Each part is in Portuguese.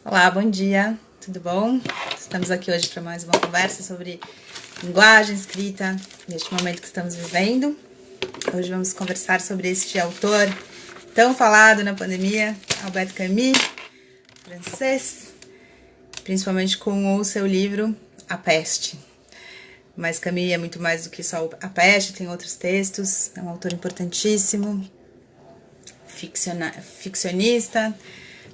Olá, bom dia, tudo bom? Estamos aqui hoje para mais uma conversa sobre linguagem, escrita, neste momento que estamos vivendo. Hoje vamos conversar sobre este autor tão falado na pandemia, Albert Camus, francês, principalmente com o seu livro A Peste. Mas Camus é muito mais do que só A Peste, tem outros textos, é um autor importantíssimo, ficcionista,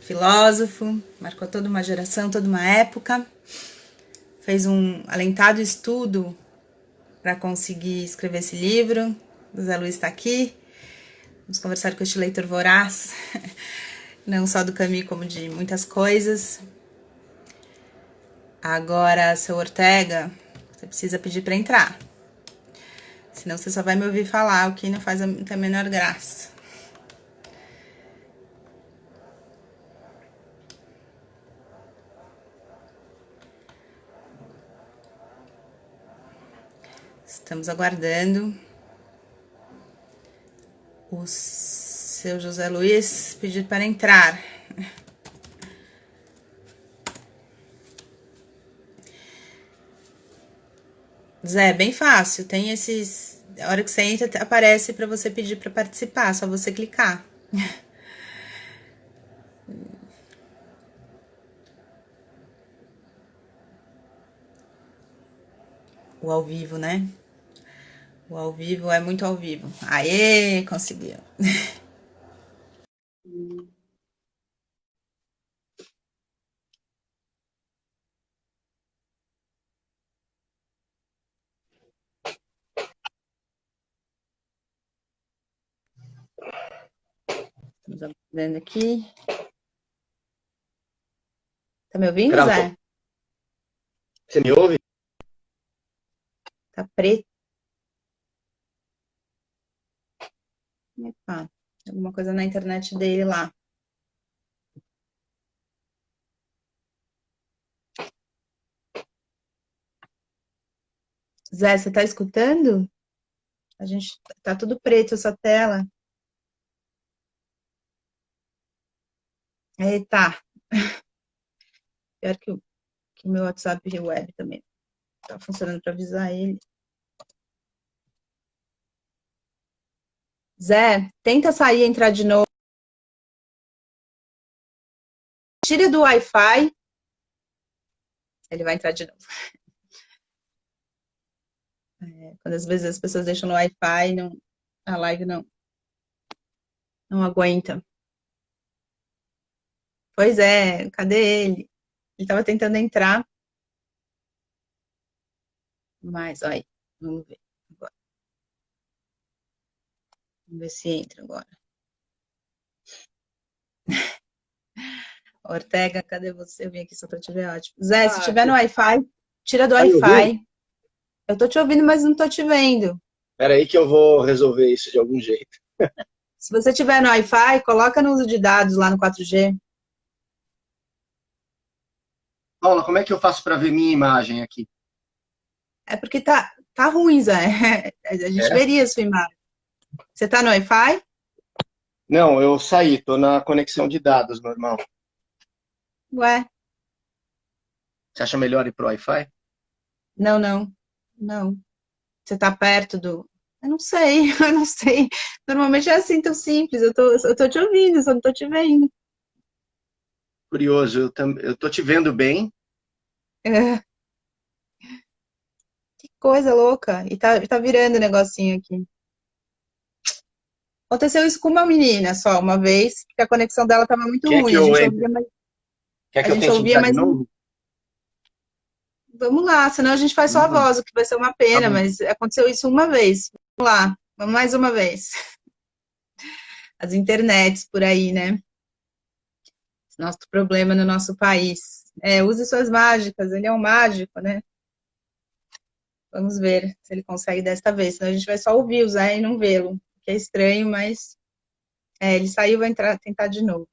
filósofo, marcou toda uma geração, toda uma época, fez um alentado estudo para conseguir escrever esse livro. O Zé Luiz está aqui, vamos conversar com este leitor voraz, não só do Camus, como de muitas coisas. Agora, seu Ortega, você precisa pedir para entrar, senão você só vai me ouvir falar, o que não faz a menor graça. Estamos aguardando o seu José Luiz pedir para entrar. Zé, é bem fácil, tem esses... A hora que você entra, aparece para você pedir para participar, só você clicar. O ao vivo, né? O ao vivo é muito ao vivo. Aê, conseguiu. Estamos vendo aqui. Tá me ouvindo, Gravou. Zé? Você me ouve? Tá preto. Epa, alguma coisa na internet dele lá. Zé, você tá escutando? A gente tá tudo preto essa tela. Eita. Pior que o meu WhatsApp web também tá funcionando para avisar ele. Zé, tenta sair e entrar de novo. Tira do Wi-Fi. Ele vai entrar de novo. Quando às vezes as pessoas deixam no Wi-Fi, não, a live não aguenta. Pois é, cadê ele? Ele estava tentando entrar. Mas, olha aí, vamos ver agora. Vamos ver se entra agora. Ortega, cadê você? Eu vim aqui só para te ver, ótimo. Zé, se tiver no Wi-Fi, tira do Tá me ouvindo? Wi-Fi. Eu tô te ouvindo, mas não tô te vendo. Espera aí que eu vou resolver isso de algum jeito. Se você tiver no Wi-Fi, coloca no uso de dados lá no 4G. Paula, como é que eu faço para ver minha imagem aqui? É porque tá ruim, Zé. A gente É? veria a sua imagem. Você tá no Wi-Fi? Não, eu saí, tô na conexão de dados normal. Ué, Você acha melhor ir pro Wi-Fi? não. Você tá perto do... Eu não sei, eu não sei. Normalmente é assim tão simples. Eu tô te ouvindo, só não tô te vendo. Curioso, eu tô te vendo bem. É, que coisa louca. E tá virando o negocinho aqui. Aconteceu isso com uma menina só, uma vez, porque a conexão dela tava muito Quer que ruim. eu entre? Quer A que eu gente tente ouvia, entrar de mas novo? vamos lá, senão a gente faz só a Hum, voz, o que vai ser uma tá pena, bom. mas aconteceu isso uma vez. Vamos lá, vamos mais uma vez. As internets por aí, né? Nosso problema no nosso país. Use suas mágicas, ele é um mágico, né? Vamos ver se ele consegue desta vez, senão a gente vai só ouvir o Zé e não vê-lo, que é estranho, mas ele saiu, vai entrar, tentar de novo.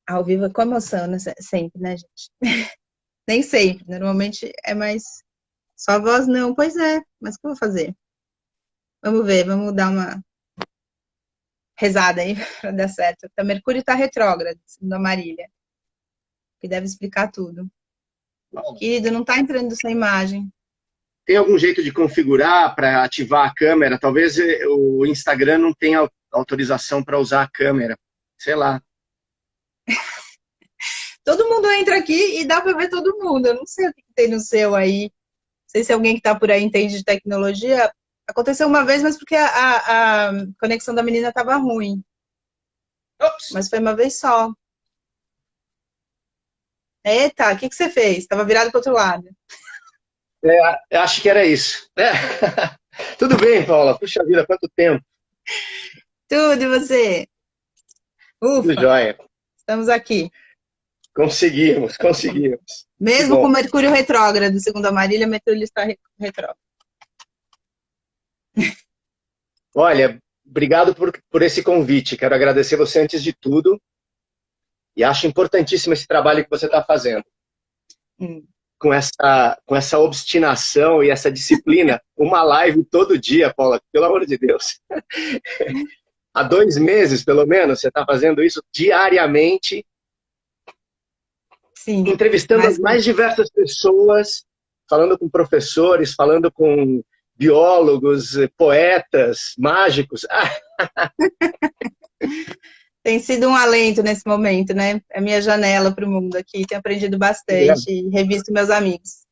Ao vivo é com emoção, né? Sempre, né, gente? Nem sempre, normalmente é mais só a voz, não. Pois é, mas o que eu vou fazer? Vamos ver, vamos dar uma rezada aí para dar certo. Tá, Mercúrio está retrógrado, segundo a Marília, que deve explicar tudo. Querido, não está entrando sua imagem. Tem algum jeito de configurar para ativar a câmera? Talvez o Instagram não tenha autorização para usar a câmera. Sei lá. Todo mundo entra aqui e dá para ver todo mundo. Eu não sei o que tem no seu aí. Não sei se alguém que está por aí entende de tecnologia. Aconteceu uma vez, mas porque a conexão da menina estava ruim. Ops. Mas foi uma vez só. Eita, o que você fez? Estava virado para o outro lado. Eu acho que era isso. Tudo bem, Paula. Puxa vida, quanto tempo. Tudo, e você? Tudo Ufa, jóia. estamos aqui. Conseguimos. Mesmo com Mercúrio retrógrado, segundo a Marília, Mercúrio está retrógrado. Olha, obrigado por esse convite. Quero agradecer você antes de tudo. E acho importantíssimo esse trabalho que você está fazendo. Com essa obstinação e essa disciplina. Uma live todo dia, Paula, pelo amor de Deus. Há 2 meses, pelo menos, você está fazendo isso diariamente. Sim, entrevistando as mais diversas pessoas, falando com professores, falando com biólogos, poetas, mágicos. Tem sido um alento nesse momento, né? É a minha janela para o mundo aqui. Tenho aprendido bastante e revisto meus amigos.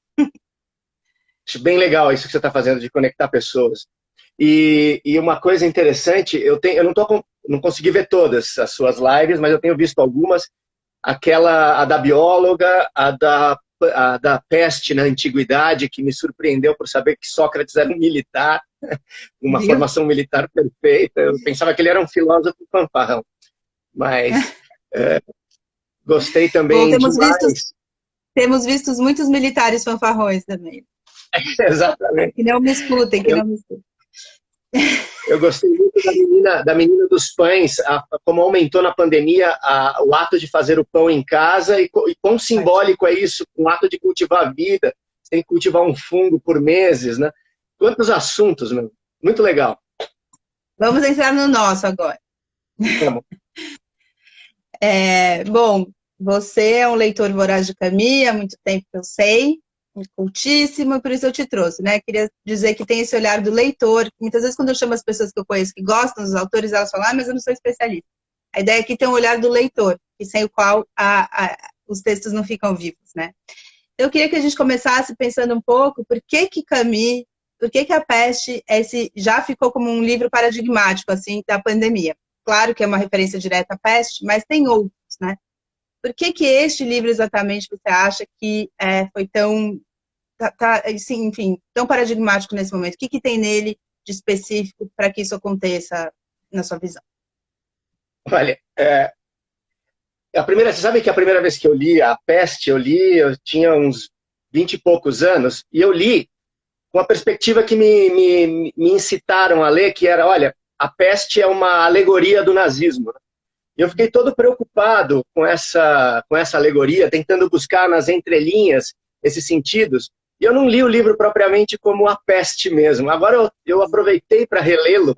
Acho bem legal isso que você está fazendo, de conectar pessoas. E uma coisa interessante, eu não consegui ver todas as suas lives, mas eu tenho visto algumas. A da bióloga, a da peste na antiguidade, que me surpreendeu por saber que Sócrates era um militar, uma formação militar perfeita. Eu pensava que ele era um filósofo fanfarrão. Mas gostei também. Bom, temos visto muitos militares fanfarrões também. Exatamente. Que não me escutem, que não me escutem. Eu gostei muito da menina dos pães, como aumentou na pandemia o ato de fazer o pão em casa e quão simbólico é isso, um ato de cultivar a vida, você tem que cultivar um fungo por meses, né? Quantos assuntos, meu. Muito legal. Vamos entrar no nosso agora. Vamos. Bom, você é um leitor voraz de Camus, há muito tempo que eu sei, cultíssimo, por isso eu te trouxe, né? Queria dizer que tem esse olhar do leitor. Muitas vezes, quando eu chamo as pessoas que eu conheço que gostam dos autores, elas falam, mas eu não sou especialista. A ideia aqui tem um olhar do leitor, e sem o qual os textos não ficam vivos, né? Eu queria que a gente começasse pensando um pouco por que Camus, por que A Peste já ficou como um livro paradigmático, assim, da pandemia. Claro que é uma referência direta à peste, mas tem outros, né? Por que este livro exatamente você acha que foi tão assim, enfim, tão paradigmático nesse momento? O que tem nele de específico para que isso aconteça na sua visão? Olha, você sabe que a primeira vez que eu li A Peste, eu tinha uns 20 e poucos anos, e eu li com a perspectiva que me incitaram a ler, que era, olha, a peste é uma alegoria do nazismo. E eu fiquei todo preocupado com essa alegoria, tentando buscar nas entrelinhas esses sentidos. E eu não li o livro propriamente como A Peste mesmo. Agora eu aproveitei para relê-lo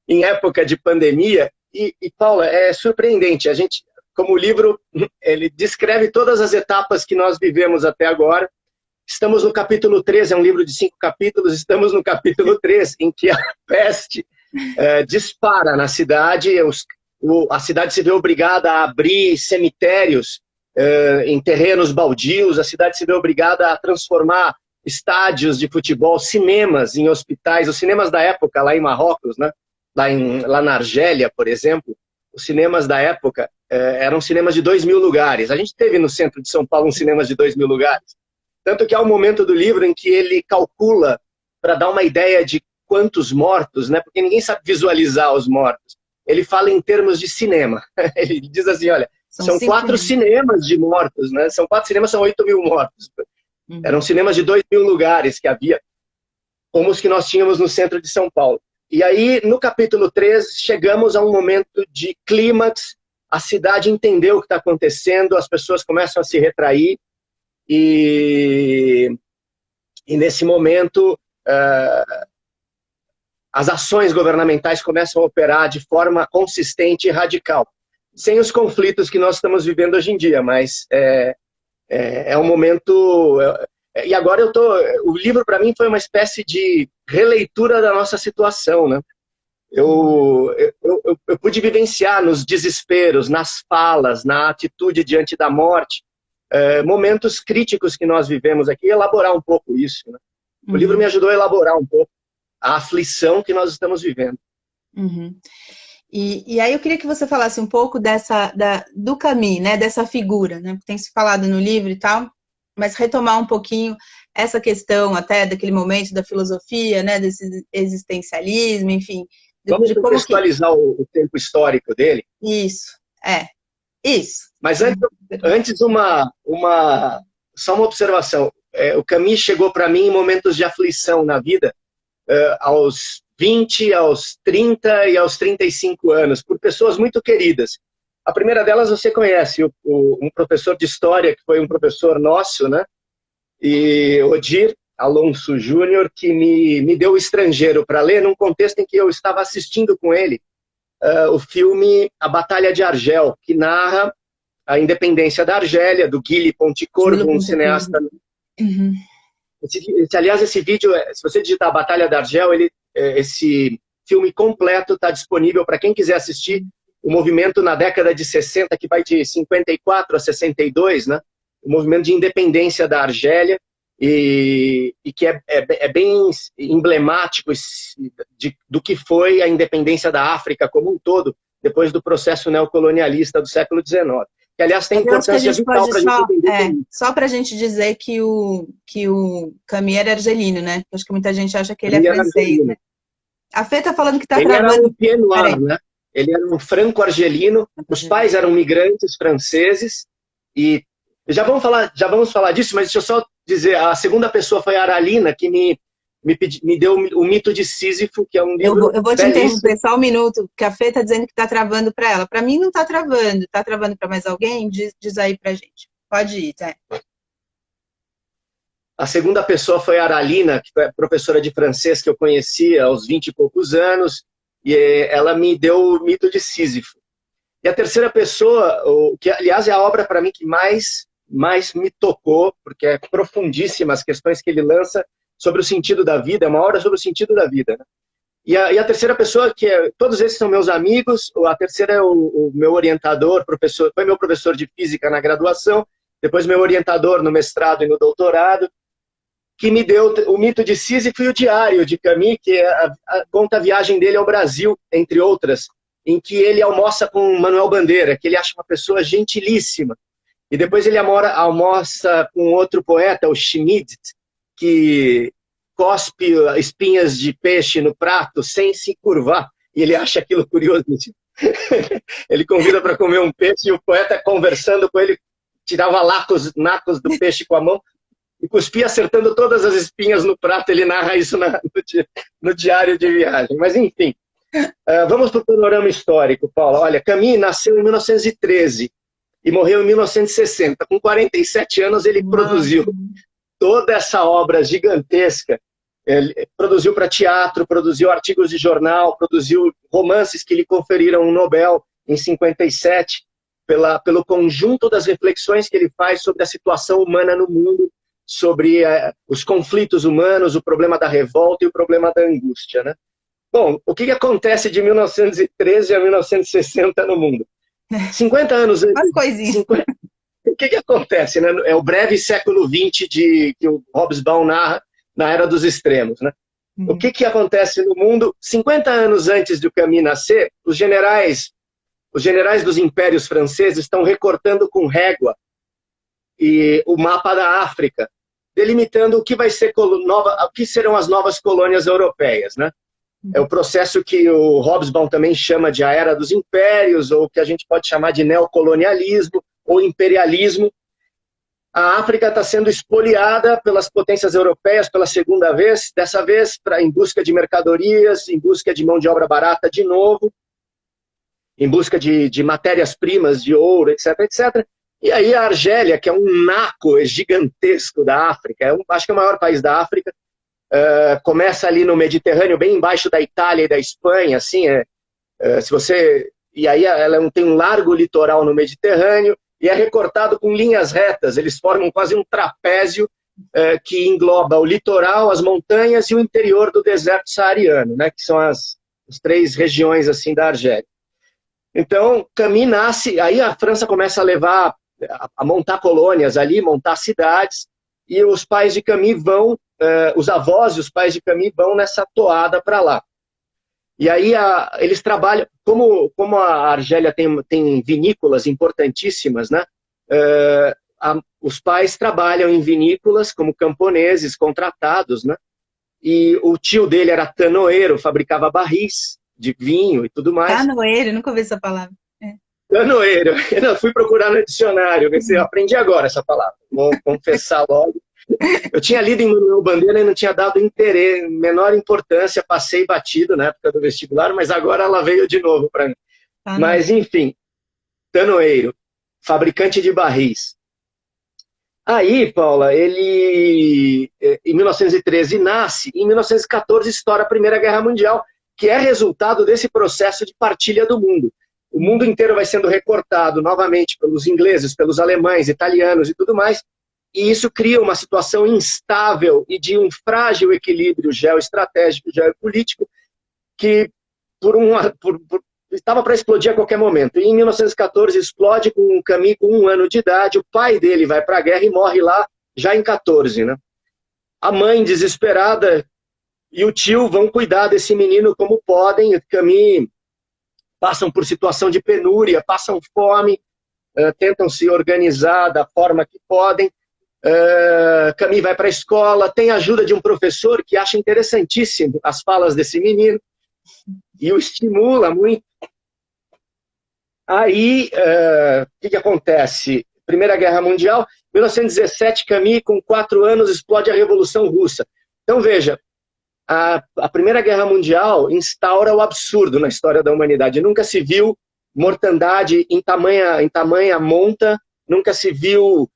em época de pandemia. E, Paula, é surpreendente. A gente, como o livro, ele descreve todas as etapas que nós vivemos até agora. Estamos no capítulo 3, é um livro de 5 capítulos, estamos no capítulo 3, em que a peste dispara na cidade, a cidade se vê obrigada a abrir cemitérios em terrenos baldios, a cidade se vê obrigada a transformar estádios de futebol, cinemas em hospitais, os cinemas da época lá em Marrocos, né? Lá na Argélia, por exemplo, os cinemas da época eram cinemas de 2.000 lugares. A gente teve no centro de São Paulo um cinema de 2.000 lugares. Tanto que há um momento do livro em que ele calcula, para dar uma ideia de quantos mortos, né? Porque ninguém sabe visualizar os mortos. Ele fala em termos de cinema. Ele diz assim, olha, são 4 cinemas de mortos, né? São 4 cinemas, são 8.000 mortos. Eram cinemas de 2.000 lugares que havia, como os que nós tínhamos no centro de São Paulo. E aí, no capítulo 3, chegamos a um momento de clímax, a cidade entendeu o que está acontecendo, as pessoas começam a se retrair, e nesse momento as ações governamentais começam a operar de forma consistente e radical, sem os conflitos que nós estamos vivendo hoje em dia, mas é um momento... E agora o livro para mim foi uma espécie de releitura da nossa situação, né? Eu pude vivenciar nos desesperos, nas falas, na atitude diante da morte, momentos críticos que nós vivemos aqui, e elaborar um pouco isso, né? O livro me ajudou a elaborar um pouco a aflição que nós estamos vivendo. Uhum. E aí eu queria que você falasse um pouco do Camus, né, dessa figura, né, tem se falado no livro e tal, mas retomar um pouquinho essa questão até daquele momento da filosofia, né, desse existencialismo, enfim. Vamos contextualizar o tempo histórico dele? Isso, isso. Mas antes só uma observação. O Camus chegou para mim em momentos de aflição na vida, aos 20, aos 30 e aos 35 anos, por pessoas muito queridas. A primeira delas você conhece, um professor de história, que foi um professor nosso, né? E Odir Alonso Júnior, que me deu O Estrangeiro para ler, num contexto em que eu estava assistindo com ele o filme A Batalha de Argel, que narra a independência da Argélia, do Guy Pontecorvo, um cineasta... Uhum. Aliás, esse vídeo, se você digitar a Batalha da Argel, esse filme completo está disponível para quem quiser assistir o movimento na década de 60, que vai de 54 a 62, né? O movimento de independência da Argélia, e que é bem emblemático do que foi a independência da África como um todo, depois do processo neocolonialista do século XIX. Que, aliás, tem importância vital para a gente entender. Só para a gente dizer que o Camus era argelino, né? Acho que muita gente acha que ele é francês, né? A Fê tá falando que tá travando. Ele era um Pied Noir, né? Ele era um franco-argelino, os pais eram migrantes franceses, e já vamos falar disso, mas deixa eu só dizer, a segunda pessoa foi a Aralina, que me deu o Mito de Sísifo, que é um livro Eu vou te interromper só um minuto, porque a Fê está dizendo que está travando para ela. Para mim não está travando. Está travando para mais alguém? Diz aí para a gente. Pode ir, tá? A segunda pessoa foi a Aralina, que foi professora de francês que eu conhecia aos 20 e poucos anos, e ela me deu o Mito de Sísifo. E a terceira pessoa, que aliás é a obra para mim que mais me tocou, porque é profundíssima as questões que ele lança sobre o sentido da vida, é uma obra sobre o sentido da vida, né? E a terceira pessoa, todos esses são meus amigos, a terceira é o meu orientador, foi meu professor de física na graduação, depois meu orientador no mestrado e no doutorado, que me deu o Mito de Sísifo e o Diário de Camus, que conta a viagem dele ao Brasil, entre outras, em que ele almoça com Manuel Bandeira, que ele acha uma pessoa gentilíssima. E depois ele almoça com outro poeta, o Schmidt, que cospe espinhas de peixe no prato sem se curvar. E ele acha aquilo curioso. Ele convida para comer um peixe e o poeta, conversando com ele, tirava nacos do peixe com a mão e cuspia acertando todas as espinhas no prato. Ele narra isso no diário de viagem. Mas, enfim, vamos para o panorama histórico, Paula. Olha, Camus nasceu em 1913 e morreu em 1960. Com 47 anos, ele produziu toda essa obra gigantesca. Ele produziu para teatro, produziu artigos de jornal, produziu romances que lhe conferiram um Nobel em 57, pelo conjunto das reflexões que ele faz sobre a situação humana no mundo, sobre os conflitos humanos, o problema da revolta e o problema da angústia, né? Bom, o que acontece de 1913 a 1960 no mundo? 50 anos antes... Umas coisinhas. O que acontece, né? É o breve século XX que o Hobsbawm narra na Era dos Extremos, né? O que acontece no mundo? 50 anos antes de Camus nascer, os generais dos impérios franceses estão recortando com régua o mapa da África, delimitando o que vai ser o que serão as novas colônias europeias, né? É o processo que o Hobsbawm também chama de a Era dos Impérios, ou que a gente pode chamar de neocolonialismo ou imperialismo. A África está sendo espoliada pelas potências europeias pela segunda vez, dessa vez em busca de mercadorias, em busca de mão de obra barata de novo, em busca de matérias-primas, de ouro, etc, etc. E aí a Argélia, que é um naco gigantesco da África, acho que é o maior país da África, começa ali no Mediterrâneo, bem embaixo da Itália e da Espanha, assim, se você... E aí ela tem um largo litoral no Mediterrâneo e é recortado com linhas retas, eles formam quase um trapézio que engloba o litoral, as montanhas e o interior do deserto saariano, né, que são as 3 regiões assim da Argélia. Então, Camille nasce, aí a França começa a levar, a montar colônias ali, montar cidades, e os pais de Camille vão, os avós e os pais de Camille vão nessa toada para lá. E aí eles trabalham, como a Argélia tem vinícolas importantíssimas, né? Os pais trabalham em vinícolas como camponeses contratados, né? E o tio dele era tanoeiro, fabricava barris de vinho e tudo mais. Tanoeiro, nunca ouvi essa palavra. Tanoeiro. Eu fui procurar no dicionário, eu aprendi agora essa palavra, vou confessar logo. Eu tinha lido em Manuel Bandeira e não tinha dado interesse, menor importância, passei batido na época do vestibular, mas agora ela veio de novo para mim. Mas, enfim, tanoeiro, fabricante de barris. Aí, Paula, ele, em 1913, nasce, e em 1914 estoura a Primeira Guerra Mundial, que é resultado desse processo de partilha do mundo. O mundo inteiro vai sendo recortado novamente pelos ingleses, pelos alemães, italianos e tudo mais, e isso cria uma situação instável e de um frágil equilíbrio geoestratégico, geopolítico, que estava para explodir a qualquer momento. E em 1914 explode com um Camille com 1 ano de idade, o pai dele vai para a guerra e morre lá já em 14, né? A mãe desesperada e o tio vão cuidar desse menino como podem, o Camille passam por situação de penúria, passam fome, tentam se organizar da forma que podem. Camille vai para a escola, tem a ajuda de um professor que acha interessantíssimo as falas desse menino e o estimula muito. Aí, o que acontece? Primeira Guerra Mundial, 1917, Camille, com 4 anos, explode a Revolução Russa. Então, veja, a Primeira Guerra Mundial instaura o absurdo na história da humanidade. Nunca se viu mortandade em tamanha monta, nunca se viu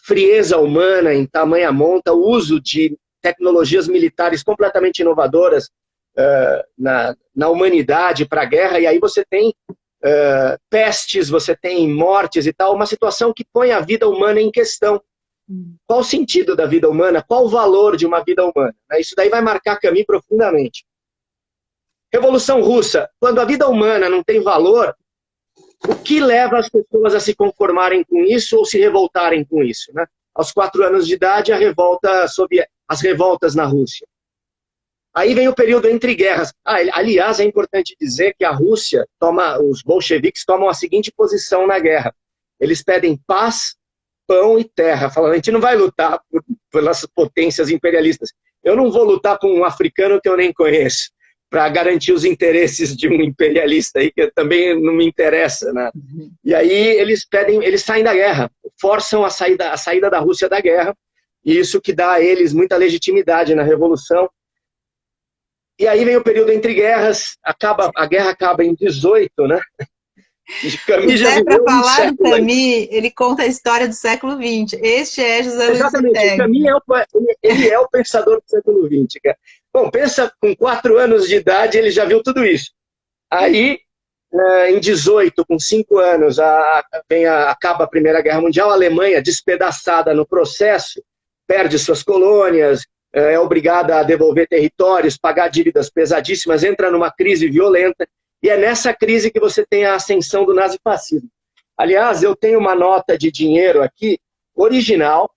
frieza humana em tamanha monta, o uso de tecnologias militares completamente inovadoras na humanidade para a guerra, e aí você tem pestes, você tem mortes e tal, uma situação que põe a vida humana em questão. Qual o sentido da vida humana? Qual o valor de uma vida humana? Isso daí vai marcar Camille profundamente. Revolução Russa. Quando a vida humana não tem valor, o que leva as pessoas a se conformarem com isso ou se revoltarem com isso? Né? Aos 4 anos de idade, as revoltas na Rússia. Aí vem o período entre guerras. Aliás, é importante dizer que a Rússia os bolcheviques tomam a seguinte posição na guerra. Eles pedem paz, pão e terra. Falam, a gente não vai lutar pelas potências imperialistas. Eu não vou lutar com um africano que eu nem conheço para garantir os interesses de um imperialista aí que também não me interessa, né? E aí eles saem da guerra, forçam a saída da Rússia da guerra, e isso que dá a eles muita legitimidade na Revolução. E aí vem o período entre guerras, a guerra acaba em 18, né? Para falar do Camille, ele conta a história do século XX. Este é José Luiz Exatamente, o Camille ele é o pensador do século XX, cara. Bom, pensa, com 4 anos de idade, ele já viu tudo isso. Aí, em 18, com 5 anos, acaba a Primeira Guerra Mundial, a Alemanha, despedaçada no processo, perde suas colônias, é obrigada a devolver territórios, pagar dívidas pesadíssimas, entra numa crise violenta, e é nessa crise que você tem a ascensão do nazifascismo. Aliás, eu tenho uma nota de dinheiro aqui, original,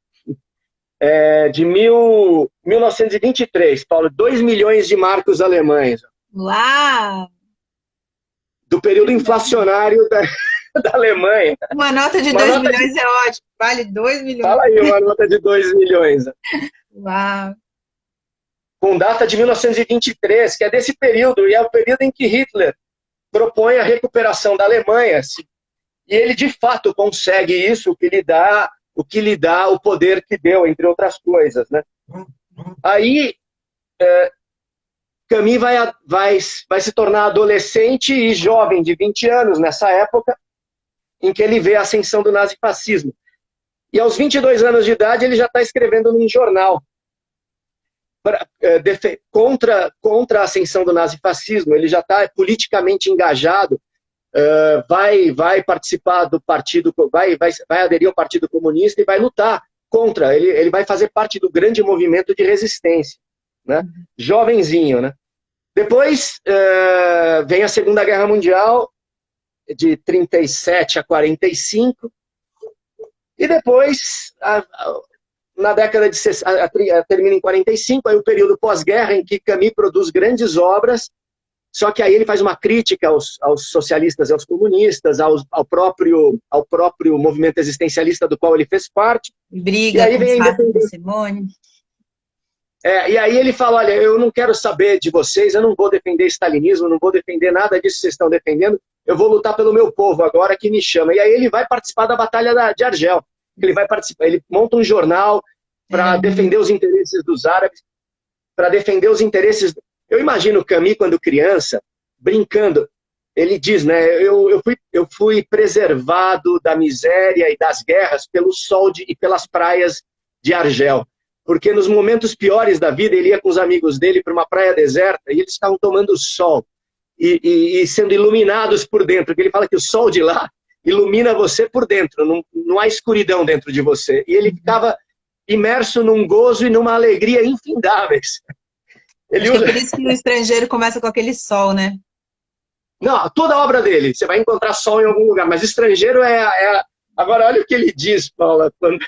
de 1923, Paulo, 2 milhões de marcos alemães. Uau! Do período inflacionário da Alemanha. Uma nota de 2 milhões é ótimo, vale 2 milhões. Fala aí, uma nota de 2 milhões. Uau! Com data de 1923, que é desse período, e é o período em que Hitler propõe a recuperação da Alemanha. E ele, de fato, consegue isso, o que lhe dá o poder que deu, entre outras coisas. Né? Aí, Camille vai se tornar adolescente e jovem, de 20 anos, nessa época, em que ele vê a ascensão do nazifascismo. E aos 22 anos de idade, ele já está escrevendo num jornal. contra a ascensão do nazifascismo. Ele já está politicamente engajado, vai participar do partido, vai aderir ao Partido Comunista e vai lutar contra. Ele vai fazer parte do grande movimento de resistência, né? Jovenzinho, né? Depois vem a Segunda Guerra Mundial, de 37 a 45, e depois, na década de 60, termina em 45, aí o período pós-guerra, em que Camus produz grandes obras, só que aí ele faz uma crítica aos socialistas e aos comunistas, ao próprio movimento existencialista do qual ele fez parte. Briga e aí com vem o Sartre e Simone. E aí ele fala, olha, eu não quero saber de vocês, eu não vou defender stalinismo, não vou defender nada disso que vocês estão defendendo, eu vou lutar pelo meu povo agora que me chama. E aí ele vai participar da Batalha de Argel. Ele vai participar, ele monta um jornal para defender os interesses dos árabes, para defender os interesses... Eu imagino o Camus, quando criança, brincando, ele diz, né, eu fui preservado da miséria e das guerras pelo sol e pelas praias de Argel. Porque nos momentos piores da vida, ele ia com os amigos dele para uma praia deserta e eles estavam tomando sol e sendo iluminados por dentro. Porque ele fala que o sol de lá ilumina você por dentro, não há escuridão dentro de você. E ele ficava imerso num gozo e numa alegria infindáveis. Acho que é por isso que o Estrangeiro começa com aquele sol, né? Não, toda a obra dele, você vai encontrar sol em algum lugar, mas Estrangeiro Agora, olha o que ele diz, Paula, quando...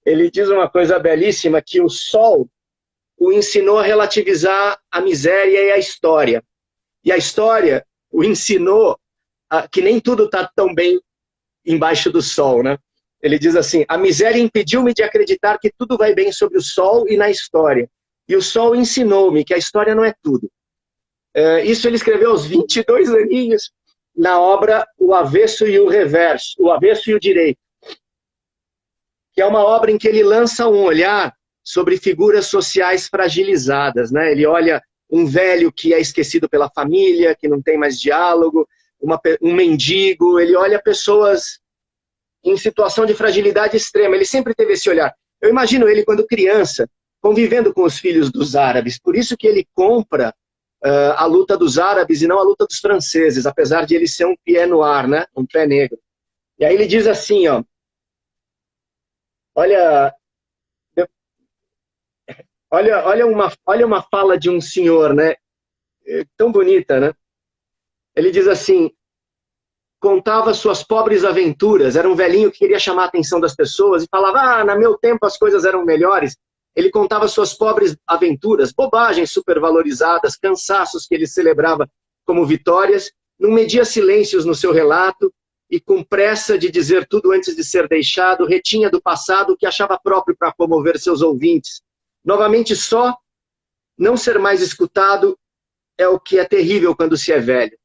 Ele diz uma coisa belíssima, que o sol o ensinou a relativizar a miséria e a história. E a história o ensinou que nem tudo está tão bem embaixo do sol, né? Ele diz assim, a miséria impediu-me de acreditar que tudo vai bem sobre o sol e na história. E o sol ensinou-me que a história não é tudo. Isso ele escreveu aos 22 aninhos, na obra O Avesso e o Reverso, O Avesso e o Direito, que é uma obra em que ele lança um olhar sobre figuras sociais fragilizadas, né? Ele olha um velho que é esquecido pela família, que não tem mais diálogo, um mendigo, ele olha pessoas em situação de fragilidade extrema, ele sempre teve esse olhar. Eu imagino ele, quando criança, convivendo com os filhos dos árabes, por isso que ele compra a luta dos árabes e não a luta dos franceses, apesar de ele ser um pied noir, né? Um pé negro. E aí ele diz assim, ó, olha uma fala de um senhor, né? Tão bonita, né? Ele diz assim, contava suas pobres aventuras, era um velhinho que queria chamar a atenção das pessoas e falava, no meu tempo as coisas eram melhores. Ele contava suas pobres aventuras, bobagens supervalorizadas, cansaços que ele celebrava como vitórias, não media silêncios no seu relato e, com pressa de dizer tudo antes de ser deixado, retinha do passado o que achava próprio para comover seus ouvintes. Novamente só, não ser mais escutado é o que é terrível quando se é velho.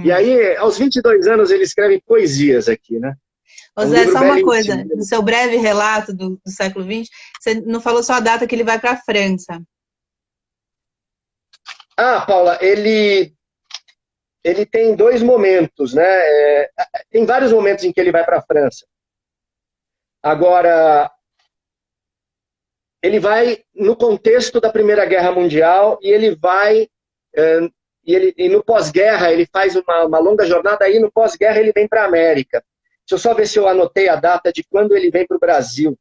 E aí, aos 22 anos, ele escreve poesias aqui, né? Ô Zé, só uma coisa, no seu breve relato do século XX, você não falou só a data que ele vai para a França. Paula, ele tem dois momentos, né? Tem vários momentos em que ele vai para a França. Agora, ele vai no contexto da Primeira Guerra Mundial e ele vai... E no pós-guerra ele faz uma longa jornada, aí no pós-guerra ele vem para a América. Deixa eu só ver se eu anotei a data de quando ele vem para o Brasil.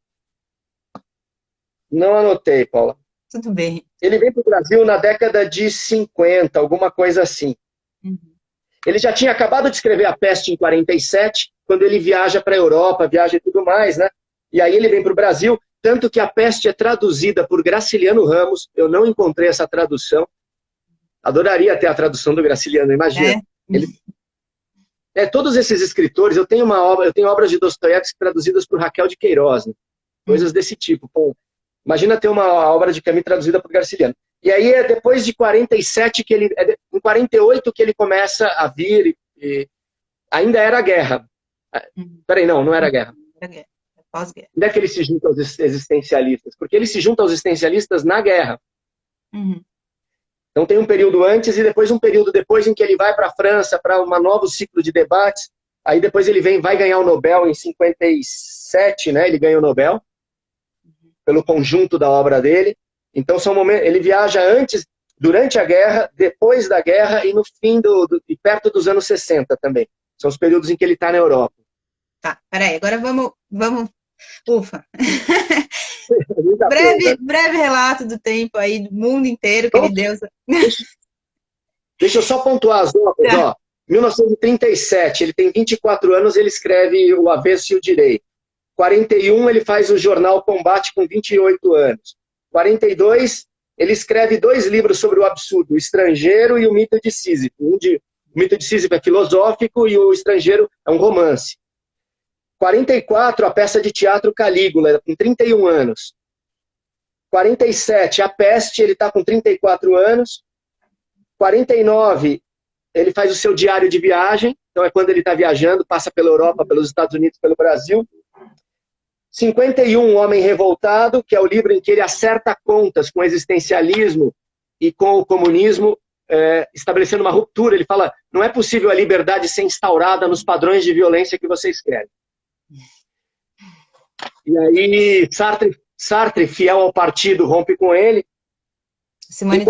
Não anotei, Paula. Tudo bem. Ele vem para o Brasil na década de 50, alguma coisa assim. Uhum. Ele já tinha acabado de escrever A Peste em 47, quando ele viaja para a Europa, viaja e tudo mais, né? E aí ele vem para o Brasil, tanto que A Peste é traduzida por Graciliano Ramos, eu não encontrei essa tradução. Adoraria ter a tradução do Graciliano, imagina. Todos esses escritores, eu tenho obras de Dostoiévski traduzidas por Raquel de Queiroz, né? Coisas desse tipo. Pô, imagina ter uma obra de Camus traduzida por Graciliano. E aí é depois de 47 em 48 que ele começa a vir, e ainda era a guerra. Peraí, não era a guerra. Era guerra, pós-guerra. Onde é que ele se junta aos existencialistas? Porque ele se junta aos existencialistas na guerra. Uhum. Então tem um período antes e depois um período depois em que ele vai para a França para um novo ciclo de debates. Aí depois ele vai ganhar o Nobel em 57, né? Ele ganha o Nobel pelo conjunto da obra dele. Então são momentos, ele viaja antes, durante a guerra, depois da guerra e no fim e perto dos anos 60 também. São os períodos em que ele está na Europa. Tá, peraí, agora vamos... Ufa! Muita coisa. Breve relato do tempo aí, do mundo inteiro que ele deu. Deixa eu só pontuar as notas, ó. 1937, ele tem 24 anos, ele escreve O Avesso e o Direito. 41, ele faz o jornal Combate com 28 anos. 42, ele escreve 2 livros sobre o absurdo, O Estrangeiro e o Mito de Sísifo. O Mito de Sísifo é filosófico e o Estrangeiro é um romance. 44, a peça de teatro Calígula, com 31 anos. 47, A Peste, ele está com 34 anos. 49, ele faz o seu diário de viagem, então é quando ele está viajando, passa pela Europa, pelos Estados Unidos, pelo Brasil. 51, Homem Revoltado, que é o livro em que ele acerta contas com o existencialismo e com o comunismo, estabelecendo uma ruptura. Ele fala, não é possível a liberdade ser instaurada nos padrões de violência que vocês querem. E aí, Sartre, fiel ao partido, rompe com ele. Simone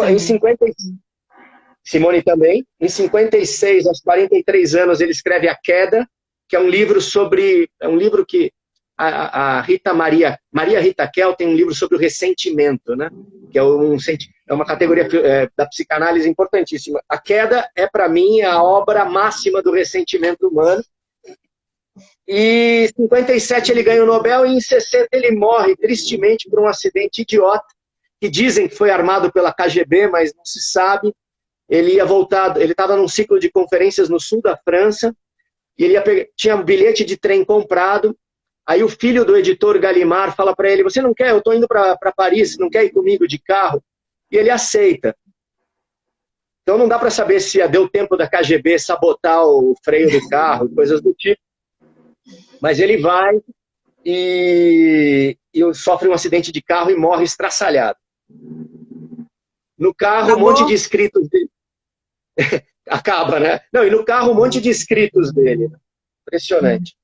também. Em 56, aos 43 anos, ele escreve A Queda, que é um livro sobre... É um livro que a Maria Rita Kell tem um livro sobre o ressentimento, né? Que é uma categoria da psicanálise importantíssima. A Queda é, para mim, a obra máxima do ressentimento humano. E em 57 ele ganha o Nobel e em 60 ele morre tristemente por um acidente idiota, que dizem que foi armado pela KGB, mas não se sabe. Ele estava num ciclo de conferências no sul da França, e ele tinha um bilhete de trem comprado. Aí o filho do editor Gallimard fala para ele, você não quer? Eu estou indo para Paris, não quer ir comigo de carro? E ele aceita. Então não dá para saber se deu tempo da KGB sabotar o freio do carro, coisas do tipo. Mas ele vai e sofre um acidente de carro e morre estraçalhado. No carro, um monte de escritos dele. Acaba, né? Não, e no carro, um monte de escritos dele. Impressionante.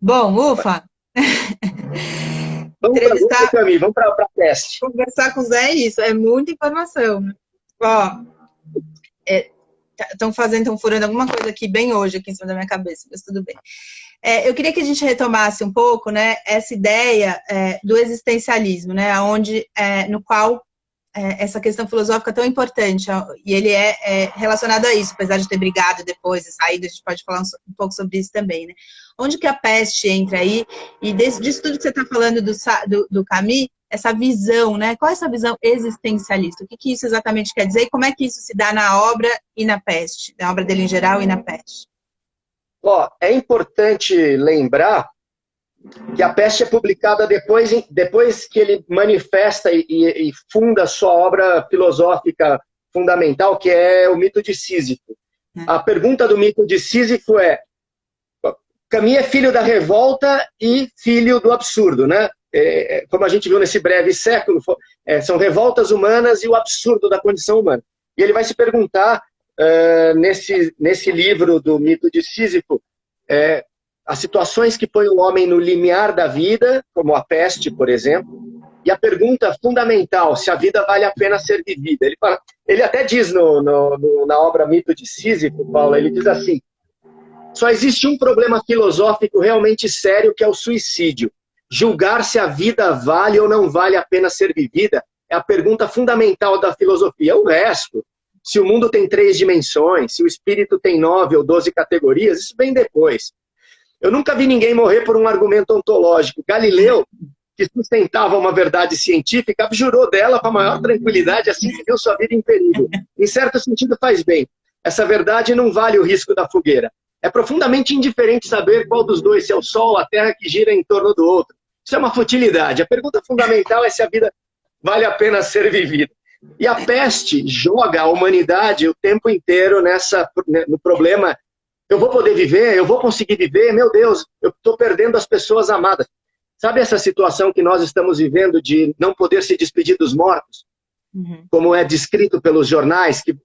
Bom, ufa! Vamos para a peste. Conversar com o Zé é isso, é muita informação. Ó, estão furando alguma coisa aqui bem hoje, aqui em cima da minha cabeça, mas tudo bem. Eu queria que a gente retomasse um pouco, né, essa ideia do existencialismo, né, no qual essa questão filosófica é tão importante, e ele é relacionado a isso, apesar de ter brigado depois e saído, a gente pode falar um pouco sobre isso também, né? Onde que a peste entra aí, e disso tudo que você está falando do Camus, essa visão, né? Qual é essa visão existencialista? O que isso exatamente quer dizer e como é que isso se dá na obra e na peste, na obra dele em geral e na peste? É importante lembrar que a peste é publicada depois que ele manifesta e funda a sua obra filosófica fundamental, que é o Mito de Sísifo. A pergunta do Mito de Sísifo é: Camus é filho da revolta e filho do absurdo, né? Como a gente viu nesse breve século, são revoltas humanas e o absurdo da condição humana. E ele vai se perguntar, nesse livro do Mito de Sísifo, as situações que põem o homem no limiar da vida, como a peste, por exemplo, e a pergunta fundamental, se a vida vale a pena ser vivida. Ele até diz na obra Mito de Sísifo, Paulo, ele diz assim: só existe um problema filosófico realmente sério, que é o suicídio. Julgar se a vida vale ou não vale a pena ser vivida é a pergunta fundamental da filosofia. O resto, se o mundo tem 3 dimensões, se o espírito tem 9 ou 12 categorias, isso vem depois. Eu nunca vi ninguém morrer por um argumento ontológico. Galileu, que sustentava uma verdade científica, abjurou dela com a maior tranquilidade assim que viu sua vida em perigo. Em certo sentido, faz bem. Essa verdade não vale o risco da fogueira. É profundamente indiferente saber qual dos dois, se é o Sol ou a Terra, que gira em torno do outro. Isso é uma futilidade. A pergunta fundamental é se a vida vale a pena ser vivida. E a peste joga a humanidade o tempo inteiro no problema: eu vou poder viver? Eu vou conseguir viver? Meu Deus, eu estou perdendo as pessoas amadas. Sabe essa situação que nós estamos vivendo de não poder se despedir dos mortos? Uhum. Como é descrito pelos jornais, que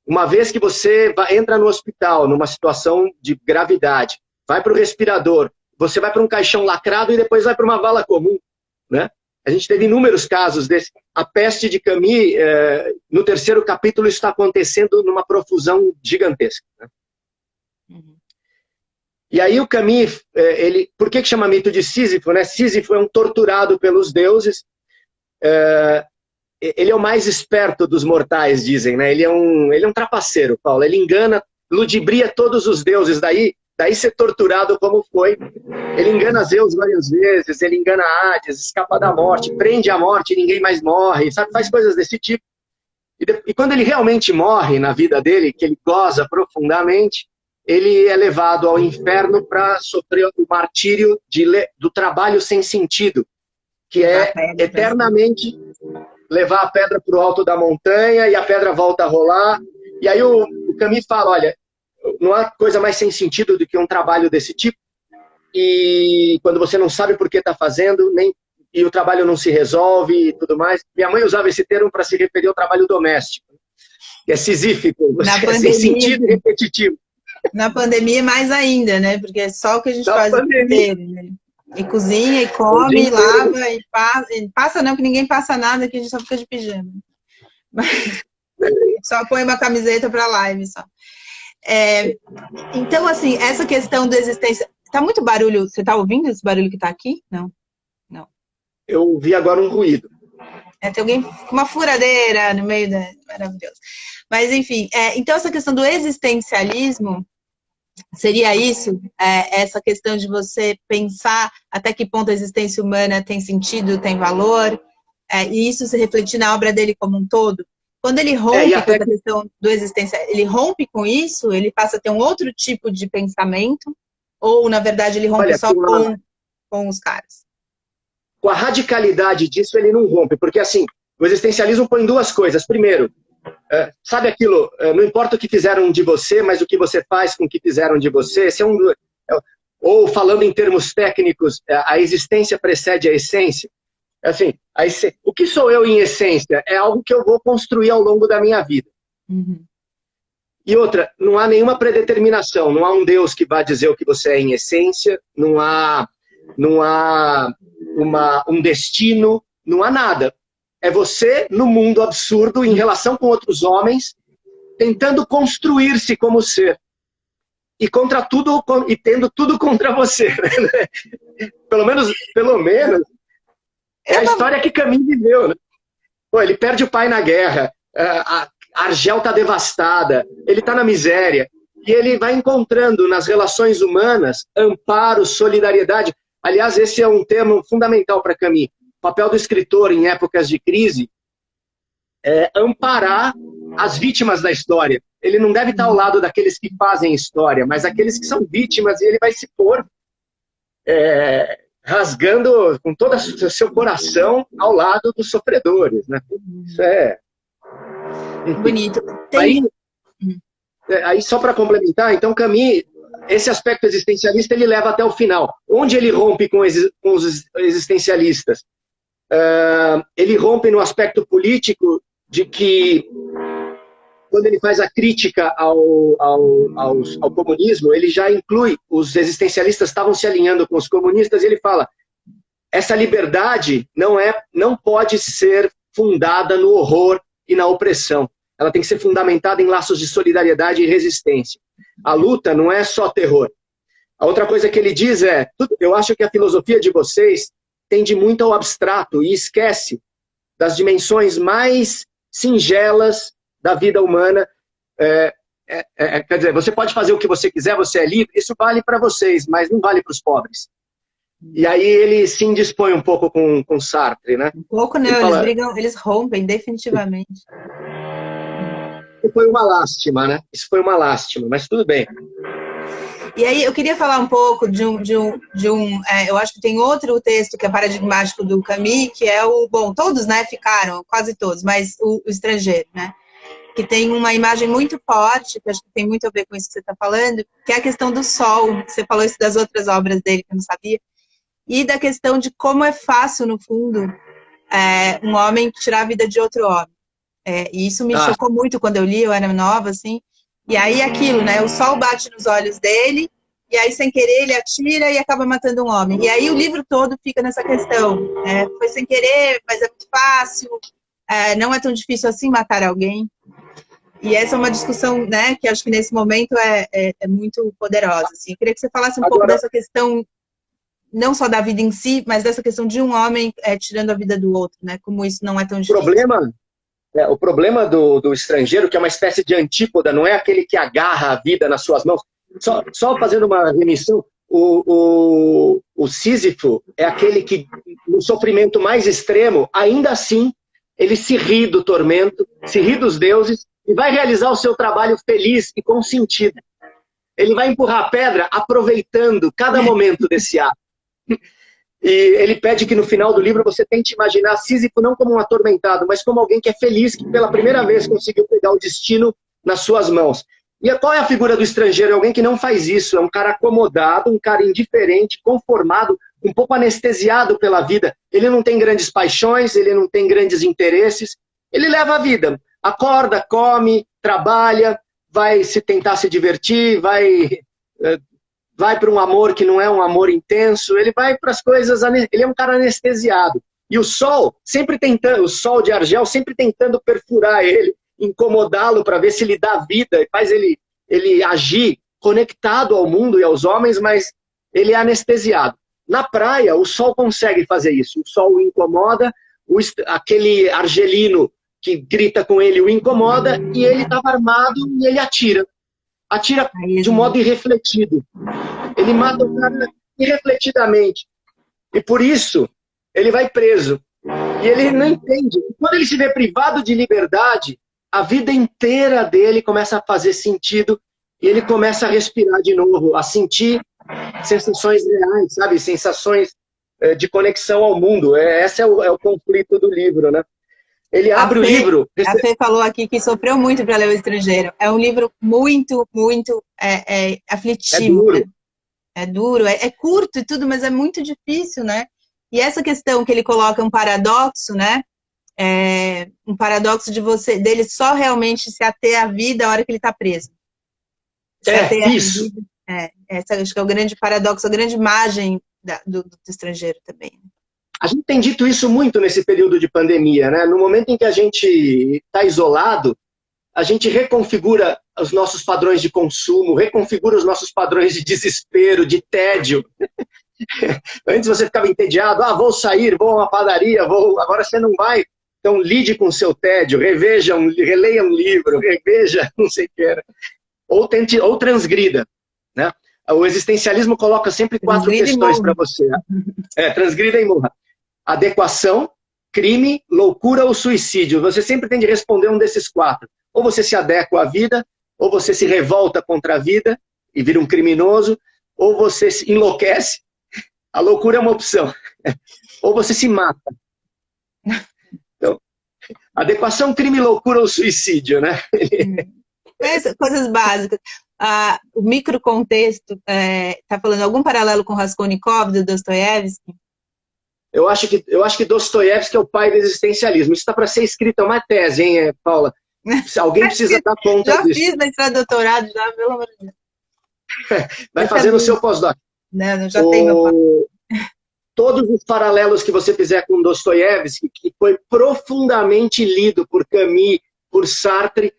uma vez que você entra no hospital, numa situação de gravidade, vai para o respirador, você vai para um caixão lacrado e depois vai para uma vala comum, né? A gente teve inúmeros casos desse. A peste de Camus, no terceiro capítulo, isso está acontecendo numa profusão gigantesca. Né? Uhum. E aí o Camus, por que chama mito de Sísifo? Né? Sísifo é um torturado pelos deuses. Ele é o mais esperto dos mortais, dizem. Né? Ele é um trapaceiro, Paulo. Ele engana, ludibria todos os deuses. Daí ser torturado como foi. Ele engana Zeus várias vezes, ele engana Hades, escapa da morte, prende a morte e ninguém mais morre, sabe? Faz coisas desse tipo. E quando ele realmente morre na vida dele, que ele goza profundamente, ele é levado ao inferno para sofrer o martírio do trabalho sem sentido, que é eternamente levar a pedra para o alto da montanha e a pedra volta a rolar. E aí o Camus fala, olha, não há coisa mais sem sentido do que um trabalho desse tipo, e quando você não sabe por que está fazendo, e o trabalho não se resolve e tudo mais. Minha mãe usava esse termo para se referir ao trabalho doméstico, que é sisífico, sem sentido e repetitivo. Na pandemia, mais ainda, né? Porque é só o que a gente faz o dia inteiro, né? E cozinha, e come, e lava, e passa não, que ninguém passa nada, que a gente só fica de pijama. Mas só põe uma camiseta para live, só. Então, assim, essa questão da existência... Tá muito barulho, você tá ouvindo esse barulho que tá aqui? Não. Eu ouvi agora um ruído. Tem alguém com uma furadeira no meio da... Maravilhoso. Mas, enfim, então essa questão do existencialismo seria isso? Essa questão de você pensar até que ponto a existência humana tem sentido, tem valor, e isso se refletir na obra dele como um todo? Quando ele rompe com essa questão do existência, ele rompe com isso, ele passa a ter um outro tipo de pensamento, ou, na verdade, ele rompe só com os caras? Com a radicalidade disso, ele não rompe, porque, assim, o existencialismo põe duas coisas. Primeiro, sabe aquilo, não importa o que fizeram de você, mas o que você faz com o que fizeram de você. Ou, falando em termos técnicos, a existência precede a essência. Assim, o que sou eu em essência? É algo que eu vou construir ao longo da minha vida. Uhum. E outra, não há nenhuma predeterminação, não há um Deus que vá dizer o que você é em essência, não há um destino, não há nada. É você no mundo absurdo, em relação com outros homens, tentando construir-se como ser. E contra tudo, e tendo tudo contra você. Né? Pelo menos é a história que Camus viveu. Né? Pô, ele perde o pai na guerra, a Argel está devastada, ele está na miséria, e ele vai encontrando nas relações humanas amparo, solidariedade. Aliás, esse é um termo fundamental para Camus. O papel do escritor em épocas de crise é amparar as vítimas da história. Ele não deve estar ao lado daqueles que fazem história, mas aqueles que são vítimas, e ele vai se pôr rasgando com todo o seu coração ao lado dos sofredores. Né? Isso é... Bonito. Aí, só para complementar, então, Camus, esse aspecto existencialista, ele leva até o final. Onde ele rompe com os existencialistas? Ele rompe no aspecto político de que, quando ele faz a crítica ao comunismo, ele já inclui, os existencialistas estavam se alinhando com os comunistas, e ele fala, essa liberdade não pode ser fundada no horror e na opressão. Ela tem que ser fundamentada em laços de solidariedade e resistência. A luta não é só terror. A outra coisa que ele diz eu acho que a filosofia de vocês tende muito ao abstrato e esquece das dimensões mais singelas da vida humana. Quer dizer, você pode fazer o que você quiser, você é livre, isso vale para vocês, mas não vale para os pobres. E aí ele se indispõe um pouco com Sartre, né? Um pouco não, eles brigam, eles rompem definitivamente. Isso foi uma lástima, né? Isso foi uma lástima, mas tudo bem. E aí eu queria falar um pouco de um eu acho que tem outro texto que é paradigmático do Camus, que é todos, né, ficaram, quase todos, mas o Estrangeiro, né? Que tem uma imagem muito forte, que acho que tem muito a ver com isso que você está falando, que é a questão do sol. Você falou isso das outras obras dele, que eu não sabia. E da questão de como é fácil, no fundo, um homem tirar a vida de outro homem. E isso me chocou muito quando eu li, eu era nova, assim. E aí aquilo, né? O sol bate nos olhos dele, e aí sem querer ele atira e acaba matando um homem. E aí o livro todo fica nessa questão. Foi sem querer, mas é muito fácil, não é tão difícil assim matar alguém. E essa é uma discussão, né, que acho que nesse momento é muito poderosa. Assim. Eu queria que você falasse um pouco dessa questão, não só da vida em si, mas dessa questão de um homem tirando a vida do outro, né? Como isso não é tão difícil. O problema do estrangeiro, que é uma espécie de antípoda, não é aquele que agarra a vida nas suas mãos. Só fazendo uma remissão, o Sísifo é aquele que, no sofrimento mais extremo, ainda assim, ele se ri do tormento, se ri dos deuses, e vai realizar o seu trabalho feliz e com sentido. Ele vai empurrar a pedra aproveitando cada momento desse ato. E ele pede que no final do livro você tente imaginar Sísifo não como um atormentado, mas como alguém que é feliz, que pela primeira vez conseguiu pegar o destino nas suas mãos. E qual é a figura do estrangeiro? É alguém que não faz isso, é um cara acomodado, um cara indiferente, conformado, um pouco anestesiado pela vida. Ele não tem grandes paixões, ele não tem grandes interesses, ele leva a vida. Acorda, come, trabalha, vai se tentar se divertir, vai para um amor que não é um amor intenso, ele vai para as coisas, ele é um cara anestesiado. E o sol, sempre tentando, o sol de Argel sempre tentando perfurar ele, incomodá-lo para ver se ele dá vida, e faz ele agir conectado ao mundo e aos homens, mas ele é anestesiado. Na praia, o sol consegue fazer isso, o sol o incomoda, aquele argelino que grita com ele o incomoda, e ele estava armado e ele atira. Atira de um modo irrefletido. Ele mata o cara irrefletidamente. E por isso, ele vai preso. E ele não entende. Quando ele se vê privado de liberdade, a vida inteira dele começa a fazer sentido e ele começa a respirar de novo, a sentir sensações reais, sabe? Sensações de conexão ao mundo. Esse é o conflito do livro, né? Ele abre o livro... A Fê falou aqui que sofreu muito para ler O Estrangeiro. É um livro muito, muito aflitivo. É duro, é curto e tudo, mas é muito difícil, né? E essa questão que ele coloca um paradoxo, né? Um paradoxo dele só realmente se ater à vida a hora que ele está preso. Isso. Essa acho que é o grande paradoxo, a grande imagem do estrangeiro também. A gente tem dito isso muito nesse período de pandemia, né? No momento em que a gente está isolado, a gente reconfigura os nossos padrões de consumo, reconfigura os nossos padrões de desespero, de tédio. Antes você ficava entediado, vou sair, vou a uma padaria, agora você não vai. Então lide com o seu tédio, releia um livro, reveja não sei o que. Ou transgrida, né? O existencialismo coloca sempre 4 questões para você. Transgrida e morra. Adequação, crime, loucura ou suicídio. Você sempre tem de responder um desses 4. Ou você se adequa à vida, ou você se revolta contra a vida e vira um criminoso, ou você se enlouquece. A loucura é uma opção. Ou você se mata. Então, adequação, crime, loucura ou suicídio, né? Coisas básicas. O microcontexto, está falando algum paralelo com Raskolnikov, do Dostoiévski? Eu acho que Dostoiévski é o pai do existencialismo. Isso está para ser escrito, é uma tese, hein, Paula? Alguém precisa dar conta disso. Já fiz mestrado, doutorado, já, pelo amor de Deus. Vai fazer o seu pós-doc. Não, já tem meu Todos os paralelos que você fizer com Dostoiévski, que foi profundamente lido por Camus, por Sartre,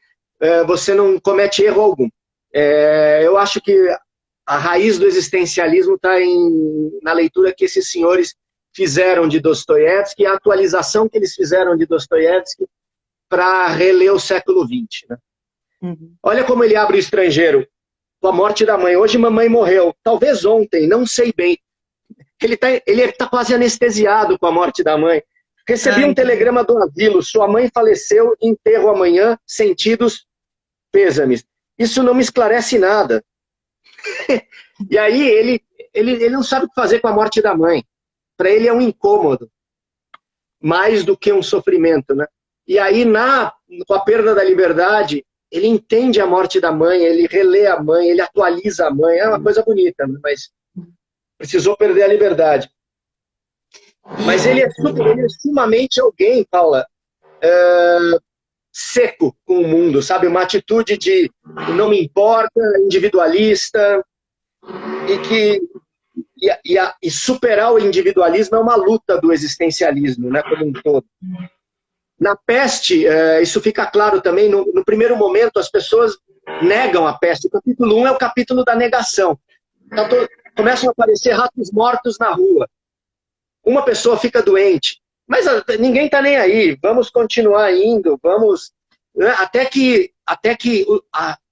você não comete erro algum. Eu acho que a raiz do existencialismo está na leitura que esses senhores fizeram de Dostoiévski e a atualização que eles fizeram de Dostoiévski para reler o século XX. Né? Uhum. Olha como ele abre O Estrangeiro, com a morte da mãe. Hoje mamãe morreu, talvez ontem, não sei bem. Ele tá quase anestesiado com a morte da mãe. Recebi um telegrama do asilo, sua mãe faleceu, enterro amanhã, sentidos, pêsames. Isso não me esclarece nada. E aí ele não sabe o que fazer com a morte da mãe. Para ele é um incômodo, mais do que um sofrimento, né? E aí, com a perda da liberdade, ele entende a morte da mãe, ele relê a mãe, ele atualiza a mãe. É uma coisa bonita, né? Mas precisou perder a liberdade. Mas ele é sumamente alguém, Paula, seco com o mundo, sabe? Uma atitude de não me importa, individualista. E superar o individualismo é uma luta do existencialismo, né, como um todo. Na peste, isso fica claro também, no primeiro momento as pessoas negam a peste. O capítulo 1 é o capítulo da negação. Então, começam a aparecer ratos mortos na rua. Uma pessoa fica doente, mas ninguém está nem aí, vamos continuar indo, vamos... Né, até que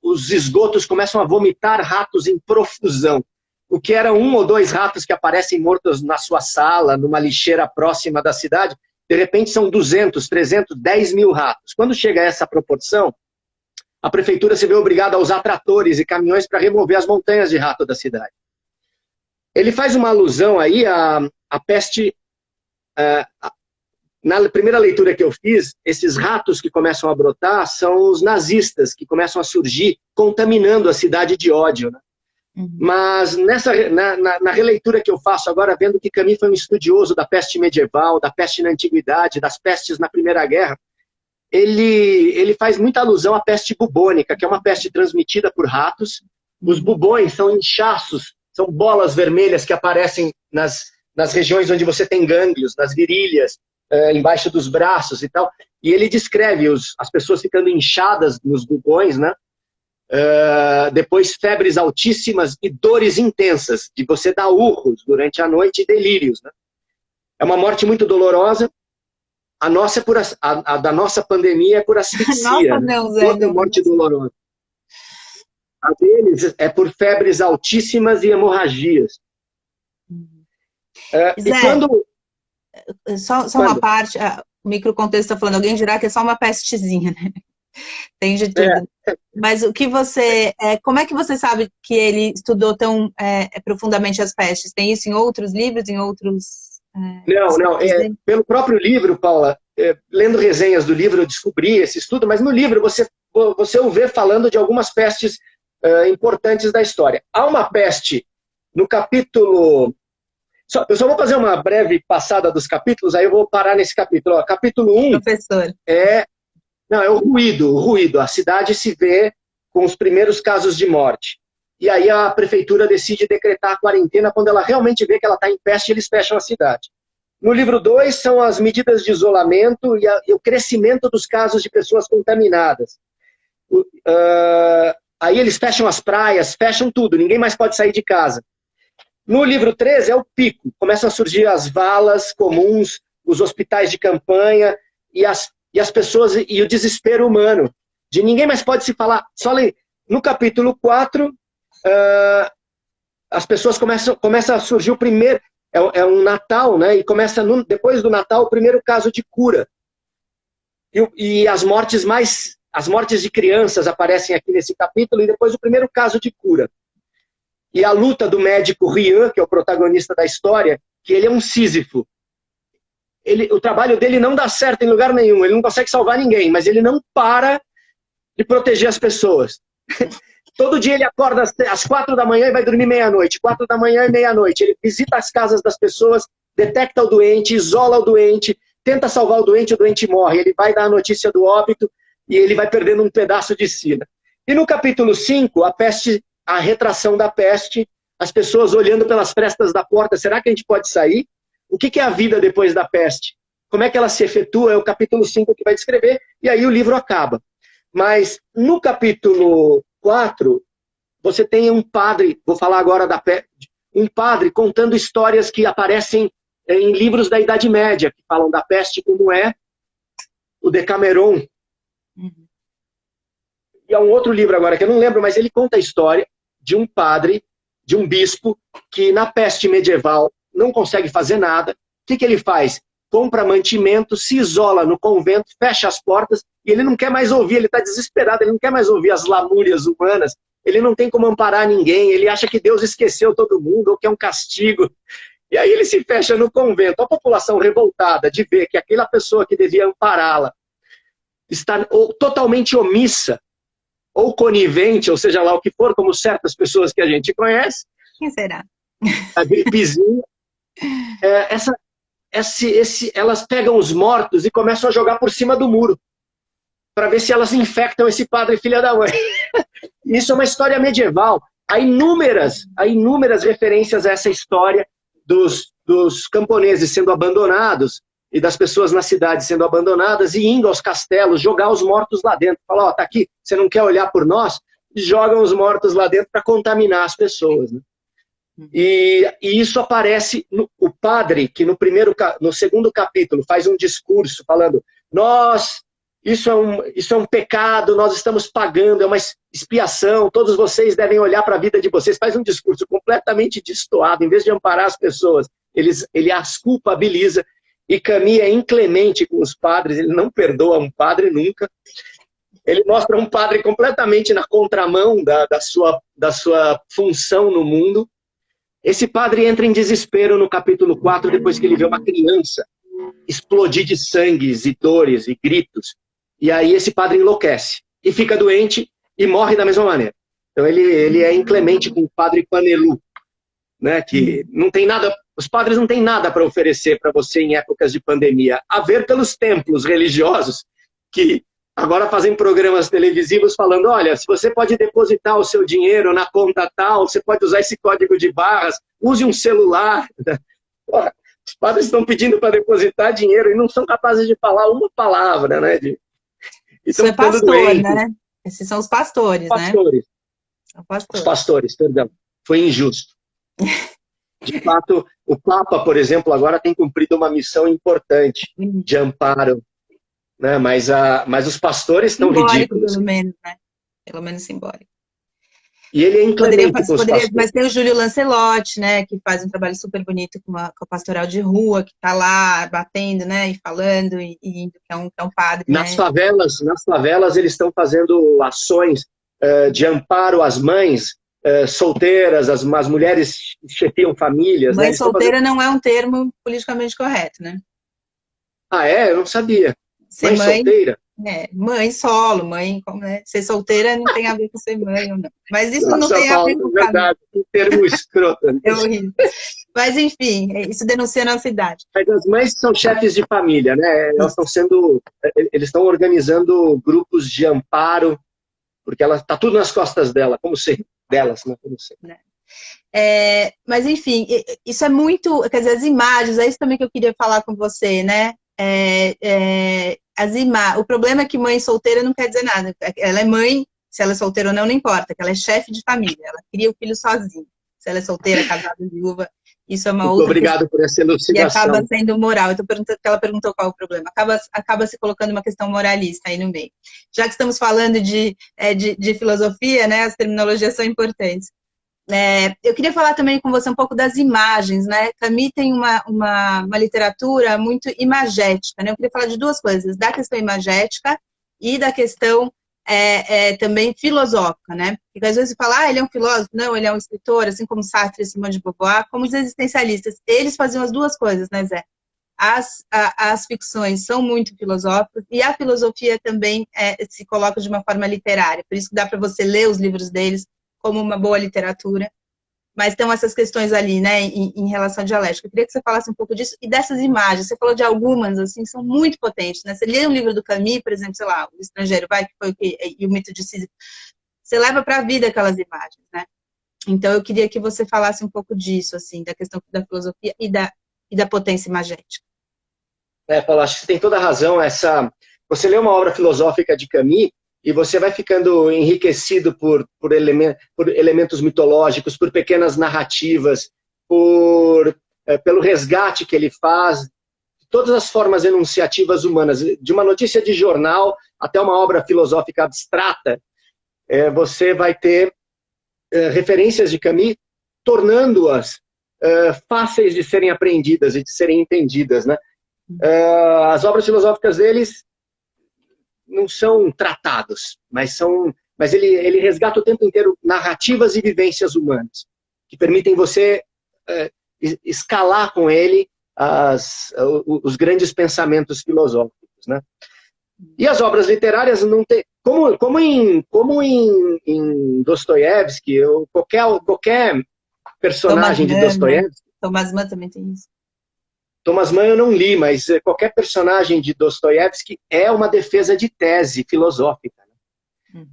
os esgotos começam a vomitar ratos em profusão. O que era 1 ou 2 ratos que aparecem mortos na sua sala, numa lixeira próxima da cidade, de repente são 200, 300, 10 mil ratos. Quando chega a essa proporção, a prefeitura se vê obrigada a usar tratores e caminhões para remover as montanhas de rato da cidade. Ele faz uma alusão aí à peste. Na primeira leitura que eu fiz, esses ratos que começam a brotar são os nazistas que começam a surgir, contaminando a cidade de ódio, né? Mas na releitura que eu faço agora, vendo que Camus foi um estudioso da peste medieval, da peste na antiguidade, das pestes na Primeira Guerra, ele faz muita alusão à peste bubônica, que é uma peste transmitida por ratos. Os bubões são inchaços, são bolas vermelhas que aparecem nas regiões onde você tem gânglios, nas virilhas, embaixo dos braços e tal. E ele descreve as pessoas ficando inchadas nos bubões, né? Depois febres altíssimas e dores intensas, de você dar urros durante a noite e delírios, né? É uma morte muito dolorosa. A nossa da nossa pandemia é por asfixia. Nossa, né? Não, Zé, outra morte dolorosa. A deles é por febres altíssimas e hemorragias. Zé, e quando... Só uma parte, o microcontexto está falando, alguém dirá que é só uma pestezinha, né? Tem de tudo. Mas o que como é que você sabe que ele estudou tão profundamente as pestes? Tem isso em outros livros, em outros... Não. Pelo próprio livro, Paula, lendo resenhas do livro, eu descobri esse estudo, mas no livro você o vê falando de algumas pestes importantes da história. Há uma peste no capítulo... Eu só vou fazer uma breve passada dos capítulos, aí eu vou parar nesse capítulo. Ó, capítulo 1 Professor. é o ruído. A cidade se vê com os primeiros casos de morte. E aí a prefeitura decide decretar a quarentena. Quando ela realmente vê que ela está em peste, eles fecham a cidade. No livro 2 são as medidas de isolamento e o crescimento dos casos de pessoas contaminadas. Aí eles fecham as praias, fecham tudo, ninguém mais pode sair de casa. No livro 3 é o pico. Começam a surgir as valas comuns, os hospitais de campanha e as pessoas e o desespero humano. De ninguém mais pode se falar. No capítulo 4, as pessoas começam a surgir o primeiro... É um Natal, né? E começa, depois do Natal, o primeiro caso de cura. E as mortes de crianças aparecem aqui nesse capítulo, e depois o primeiro caso de cura. E a luta do médico Rian, que é o protagonista da história, que ele é um Sísifo. O trabalho dele não dá certo em lugar nenhum, ele não consegue salvar ninguém, mas ele não para de proteger as pessoas. Todo dia ele acorda às 4 da manhã e vai dormir meia-noite. 4 da manhã e meia-noite. Ele visita as casas das pessoas, detecta o doente, isola o doente, tenta salvar o doente morre. Ele vai dar a notícia do óbito e ele vai perdendo um pedaço de si. E no capítulo 5, a retração da peste, as pessoas olhando pelas frestas da porta, será que a gente pode sair? O que é a vida depois da peste? Como é que ela se efetua? É o capítulo 5 que vai descrever, e aí o livro acaba. Mas no capítulo 4, você tem um padre, vou falar agora da peste, um padre contando histórias que aparecem em livros da Idade Média, que falam da peste, como é o Decameron. E há um outro livro agora que eu não lembro, mas ele conta a história de um padre, de um bispo, que na peste medieval não consegue fazer nada. O que ele faz? Compra mantimento, se isola no convento, fecha as portas, e ele não quer mais ouvir, ele está desesperado, ele não quer mais ouvir as lamúrias humanas, ele não tem como amparar ninguém, ele acha que Deus esqueceu todo mundo, ou que é um castigo. E aí ele se fecha no convento. A população revoltada de ver que aquela pessoa que devia ampará-la está totalmente omissa, ou conivente, ou seja lá o que for, como certas pessoas que a gente conhece. Quem será? A gripezinha. Elas pegam os mortos e começam a jogar por cima do muro, para ver se elas infectam esse padre filha da mãe. Isso é uma história medieval. há inúmeras referências a essa história dos camponeses sendo abandonados e das pessoas na cidade sendo abandonadas e indo aos castelos, jogar os mortos lá dentro. Falar, ó, tá aqui, você não quer olhar por nós? Jogam os mortos lá dentro para contaminar as pessoas, né? E isso aparece, o padre, que no segundo capítulo faz um discurso falando, isso é um pecado, nós estamos pagando, é uma expiação, todos vocês devem olhar para a vida de vocês. Faz um discurso completamente destoado, em vez de amparar as pessoas, ele as culpabiliza, e Camus é inclemente com os padres, ele não perdoa um padre nunca. Ele mostra um padre completamente na contramão da sua função no mundo. Esse padre entra em desespero no capítulo 4, depois que ele vê uma criança explodir de sangues e dores e gritos. E aí esse padre enlouquece e fica doente e morre da mesma maneira. Então ele é inclemente com o padre Panelu, né, que não tem nada, os padres não têm nada para oferecer para você em épocas de pandemia, a ver pelos templos religiosos que agora fazem programas televisivos falando, olha, se você pode depositar o seu dinheiro na conta tal, você pode usar esse código de barras, use um celular. Porra, os padres estão pedindo para depositar dinheiro e não são capazes de falar uma palavra, né? Isso é pastor, né? Esses são os pastores, né? Os pastores, perdão. Foi injusto. De fato, o Papa, por exemplo, agora tem cumprido uma missão importante de amparo, né? Mas os pastores estão ridículos. Pelo menos, né? Pelo menos simbólico. E ele é inclemente com os pastores. Mas tem o Júlio Lancelotti, né? Que faz um trabalho super bonito com a pastoral de rua, que está lá batendo, né? E falando, que é um padre. Nas né? favelas eles estão fazendo ações de amparo às mães solteiras, as mulheres que chefiam famílias. Mãe né? solteira não é um termo politicamente correto, né? Ah, é? Eu não sabia. Ser mãe solteira? Mãe solo, mãe, né? Ser solteira não tem a ver com ser mãe ou não. Mas isso Nossa, não tem a ver Paulo, com verdade, que termo escroto. É horrível. Mas enfim, isso denuncia a nossa idade. Mas as mães são chefes de família, né? Eles estão organizando grupos de amparo, porque ela tá tudo nas costas dela, como sei delas, né? Como sei. Mas enfim, isso é muito, quer dizer, as imagens, é isso também que eu queria falar com você, né? O problema é que mãe solteira não quer dizer nada. Ela é mãe, se ela é solteira ou não, não importa, que ela é chefe de família, ela cria o filho sozinha. Se ela é solteira, casada, viúva, isso é uma outra. Obrigado por essa elucidação. E acaba sendo moral. Então, ela perguntou qual é o problema. Acaba se colocando uma questão moralista aí no meio. Já que estamos falando de filosofia, né, as terminologias são importantes. Eu queria falar também com você um pouco das imagens, né? Camus tem uma literatura muito imagética, né? Eu queria falar de duas coisas, da questão imagética e da questão também filosófica, né? Porque às vezes você fala, ele é um filósofo, não, ele é um escritor, assim como Sartre e Simone de Beauvoir, como os existencialistas. Eles faziam as duas coisas, né, Zé? As ficções são muito filosóficas e a filosofia também se coloca de uma forma literária, por isso que dá para você ler os livros deles como uma boa literatura, mas estão essas questões ali, né, em relação à dialética. Eu queria que você falasse um pouco disso e dessas imagens. Você falou de algumas, assim, são muito potentes, né? Você lê um livro do Camus, por exemplo, sei lá, O Estrangeiro, e o Mito de Sísifo, você leva para a vida aquelas imagens, né? Então, eu queria que você falasse um pouco disso, assim, da questão da filosofia e da potência imagética. Paulo, acho que você tem toda a razão. Você lê uma obra filosófica de Camus, e você vai ficando enriquecido por elementos mitológicos, por pequenas narrativas, pelo resgate que ele faz, de todas as formas enunciativas humanas, de uma notícia de jornal até uma obra filosófica abstrata, você vai ter referências de Camus, tornando-as fáceis de serem aprendidas e de serem entendidas, né? As obras filosóficas deles não são tratados, mas ele resgata o tempo inteiro narrativas e vivências humanas, que permitem você escalar com ele os grandes pensamentos filosóficos, né? E as obras literárias não tem, como em Dostoiévski, qualquer personagem de Dostoiévski. Thomas Mann também tem isso. Thomas Mann eu não li, mas qualquer personagem de Dostoiévski é uma defesa de tese filosófica. Né?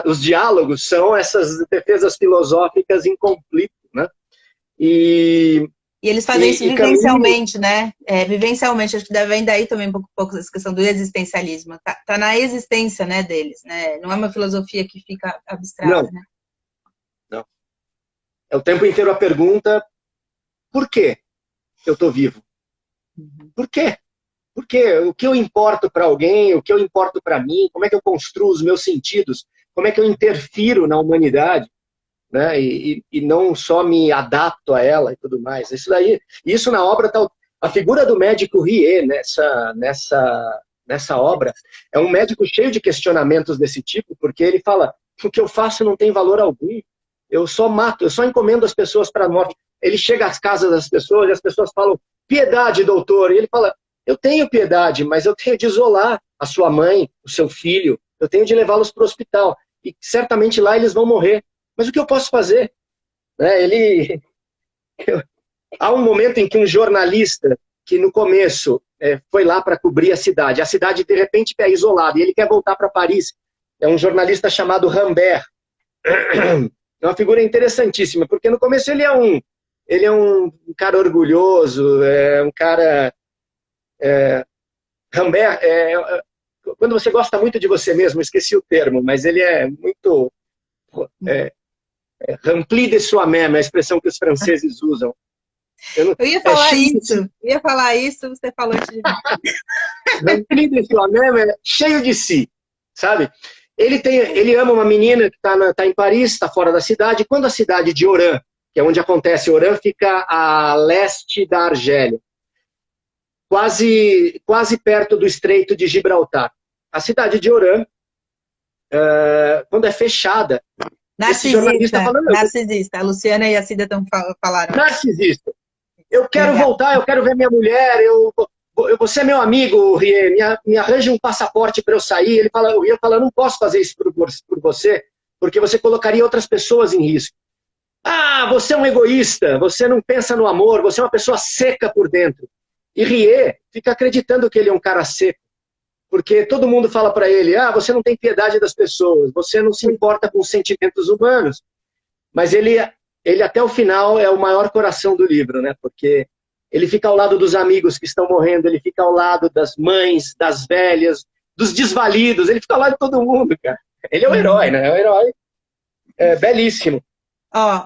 Os diálogos são essas defesas filosóficas em conflito, né? E eles fazem isso vivencialmente, né? Vivencialmente, acho que vem daí também um pouco essa questão do existencialismo. Tá na existência, né, deles, né? Não é uma filosofia que fica abstrata, não, né? Não. É o tempo inteiro a pergunta, por que eu estou vivo? Por quê? Porque o que eu importo para alguém, o que eu importo para mim, como é que eu construo os meus sentidos, como é que eu interfiro na humanidade, né? E não só me adapto a ela e tudo mais. Isso na obra tá, a figura do médico Rie nessa obra é um médico cheio de questionamentos desse tipo, porque ele fala, o que eu faço não tem valor algum. Eu só mato, eu só encomendo as pessoas para a morte. Ele chega às casas das pessoas e as pessoas falam, piedade, doutor. E ele fala, eu tenho piedade, mas eu tenho de isolar a sua mãe, o seu filho, eu tenho de levá-los para o hospital. E certamente lá eles vão morrer. Mas o que eu posso fazer? Né? Há um momento em que um jornalista, que no começo foi lá para cobrir a cidade de repente é isolada, e ele quer voltar para Paris. É um jornalista chamado Rambert. É uma figura interessantíssima, porque no começo ele é um cara orgulhoso, é um cara... Rambert, quando você gosta muito de você mesmo, esqueci o termo, mas ele é muito... rempli de soi-même, a expressão que os franceses usam. Eu ia falar isso, você falou de rempli de soi-même é cheio de si, sabe? Ele ama uma menina que está em Paris, está fora da cidade. Quando a cidade de Oran, que é onde acontece, Oran fica a leste da Argélia, quase perto do Estreito de Gibraltar. A cidade de Oran, quando é fechada, narcisista. A Luciana e a Cida falaram. Narcisista. Eu quero voltar, eu quero ver minha mulher, você é meu amigo, Rie, me arranja um passaporte para eu sair. O Rie fala, não posso fazer isso por você, porque você colocaria outras pessoas em risco. Ah, você é um egoísta, você não pensa no amor, você é uma pessoa seca por dentro. E Rie fica acreditando que ele é um cara seco, porque todo mundo fala para ele, você não tem piedade das pessoas, você não se importa com os sentimentos humanos. Mas ele até o final é o maior coração do livro, né? Porque ele fica ao lado dos amigos que estão morrendo, ele fica ao lado das mães, das velhas, dos desvalidos, ele fica ao lado de todo mundo, cara. Ele é o herói, né? É um herói belíssimo.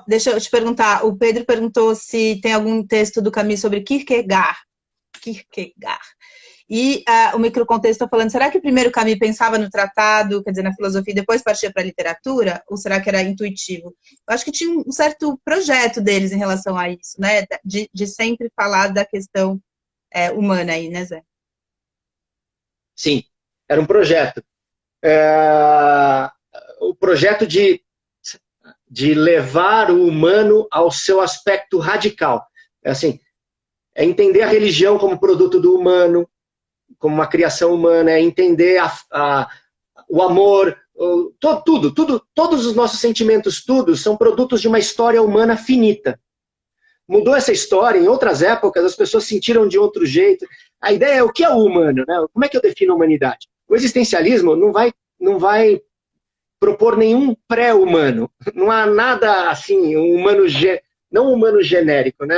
Deixa eu te perguntar, o Pedro perguntou se tem algum texto do Camus sobre Kierkegaard. E o microcontexto está falando, será que primeiro Camus pensava no tratado, quer dizer, na filosofia, e depois partia para a literatura? Ou será que era intuitivo? Eu acho que tinha um certo projeto deles em relação a isso, né? De sempre falar da questão humana aí, né, Zé? Sim, era um projeto. O projeto de levar o humano ao seu aspecto radical. É entender a religião como produto do humano, como uma criação humana, é entender o amor, todos os nossos sentimentos, são produtos de uma história humana finita. Mudou essa história, em outras épocas as pessoas sentiram de outro jeito. A ideia é o que é o humano, né? Como é que eu defino a humanidade? O existencialismo não vai propor nenhum pré-humano. Não há nada assim, não um humano genérico, né?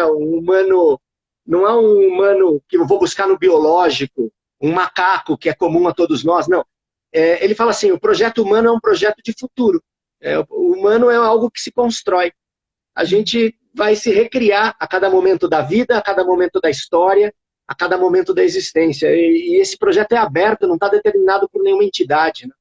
Não há um humano que eu vou buscar no biológico, um macaco que é comum a todos nós, não. Ele fala assim, o projeto humano é um projeto de futuro. O humano é algo que se constrói. A gente vai se recriar a cada momento da vida, a cada momento da história, a cada momento da existência. E esse projeto é aberto, não está determinado por nenhuma entidade, né?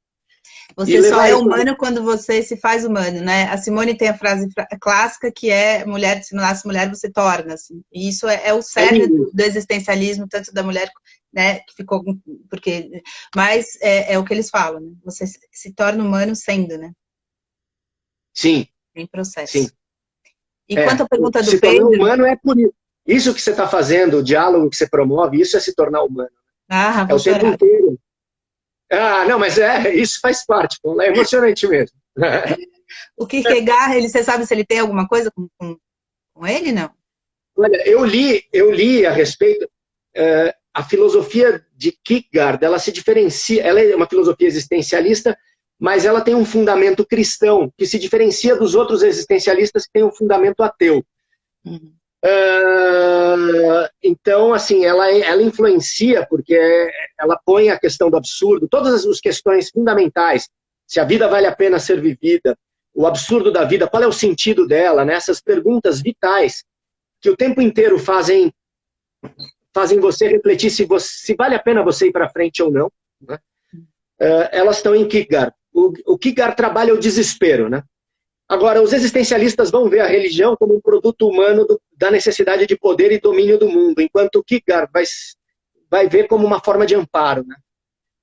Você só é humano quando você se faz humano, né? A Simone tem a frase clássica que é mulher, se não nasce mulher, você torna. Assim. E isso é o cerne do existencialismo, tanto da mulher, né, que ficou... Mas é o que eles falam, né? Você se torna humano sendo, né? Sim. Em processo. Sim. E quanto à pergunta do se Pedro... tornar humano é por isso. Isso que você está fazendo, o diálogo que você promove, isso é se tornar humano. Vou o tempo inteiro. Não, mas isso faz parte, é emocionante mesmo. O Kierkegaard, você sabe se ele tem alguma coisa com ele, não? Olha, eu li a respeito, a filosofia de Kierkegaard, ela se diferencia, ela é uma filosofia existencialista, mas ela tem um fundamento cristão, que se diferencia dos outros existencialistas que têm um fundamento ateu. Uhum. Então, assim, ela influencia, porque ela põe a questão do absurdo, todas as questões fundamentais, se a vida vale a pena ser vivida, o absurdo da vida, qual é o sentido dela, né? Essas perguntas vitais, que o tempo inteiro fazem você refletir se vale a pena você ir para frente ou não, né? Elas estão em Kierkegaard. O Kierkegaard trabalha o desespero, né? Agora, os existencialistas vão ver a religião como um produto humano da necessidade de poder e domínio do mundo, enquanto o Kierkegaard vai ver como uma forma de amparo, né?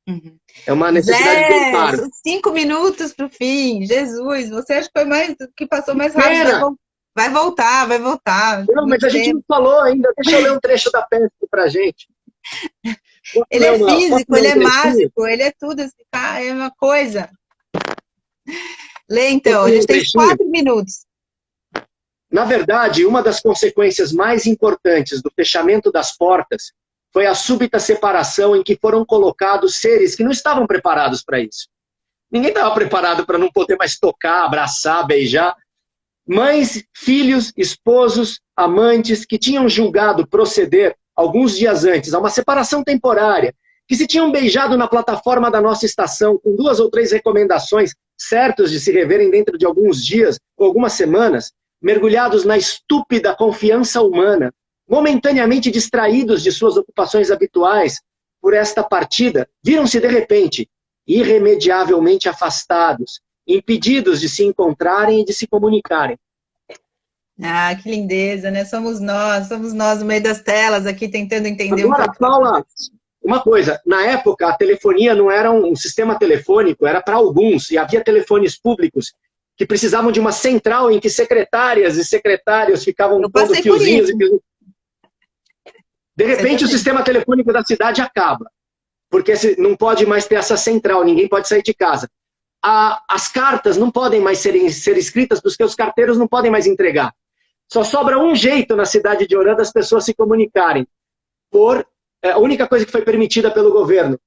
Uhum. É uma necessidade de amparo. 5 minutos para o fim. Jesus, você acha que foi que passou mais rápido? Vai voltar. Não, mas a gente não falou ainda. Deixa eu ler um trecho da Peste pra gente. Ele é físico, ele é mágico, ele é tudo. É uma coisa. Lê então, a gente tem 4 minutos. Na verdade, uma das consequências mais importantes do fechamento das portas foi a súbita separação em que foram colocados seres que não estavam preparados para isso. Ninguém estava preparado para não poder mais tocar, abraçar, beijar. Mães, filhos, esposos, amantes que tinham julgado proceder alguns dias antes a uma separação temporária, que se tinham beijado na plataforma da nossa estação com 2 ou 3 recomendações certos de se reverem dentro de alguns dias ou algumas semanas, mergulhados na estúpida confiança humana, momentaneamente distraídos de suas ocupações habituais por esta partida, viram-se de repente irremediavelmente afastados, impedidos de se encontrarem e de se comunicarem. Ah, que lindeza, né? Somos nós no meio das telas aqui tentando entender Agora, um pouco. Paula, uma coisa, na época a telefonia não era um sistema telefônico, era para alguns, e havia telefones públicos que precisavam de uma central em que secretárias e secretários ficavam pondo fiozinhos. De repente o sistema telefônico da cidade acaba, porque não pode mais ter essa central, ninguém pode sair de casa. As cartas não podem mais ser escritas porque os carteiros não podem mais entregar. Só sobra um jeito na cidade de Orã das pessoas se comunicarem. A única coisa que foi permitida pelo governo.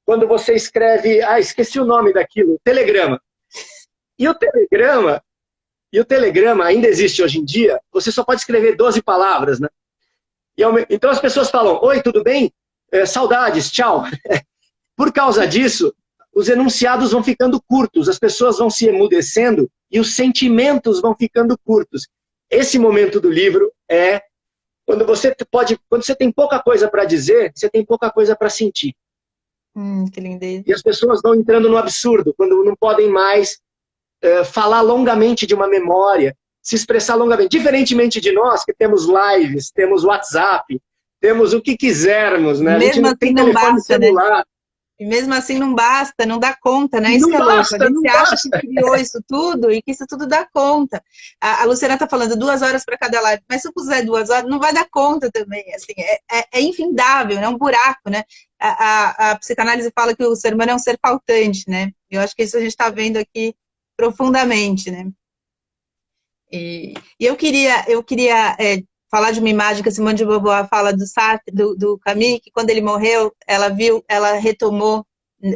Quando você escreve... esqueci o nome daquilo. Telegrama. E o telegrama ainda existe hoje em dia. Você só pode escrever 12 palavras, né? Então as pessoas falam: oi, tudo bem? Saudades, tchau. Por causa disso, os enunciados vão ficando curtos, as pessoas vão se emudecendo e os sentimentos vão ficando curtos. Esse momento do livro é quando você tem pouca coisa para dizer, você tem pouca coisa para sentir. Que lindeza. E as pessoas vão entrando no absurdo, quando não podem mais falar longamente de uma memória, se expressar longamente. Diferentemente de nós, que temos lives, temos WhatsApp, temos o que quisermos, né? Mesmo a gente assim tem não telefone basta, celular. né? E mesmo assim não basta, não dá conta, né? Isso que é louco. A gente acha que criou isso tudo e que isso tudo dá conta. A Luciana está falando 2 horas para cada live, mas se eu puser 2 horas, não vai dar conta também. Assim, é infindável, é um buraco, né? A psicanálise fala que o ser humano é um ser faltante, né? Eu acho que isso a gente está vendo aqui profundamente, né? E eu queria falar de uma imagem que a Simone de Beauvoir fala do Sartre, do Camus, que quando ele morreu, ela retomou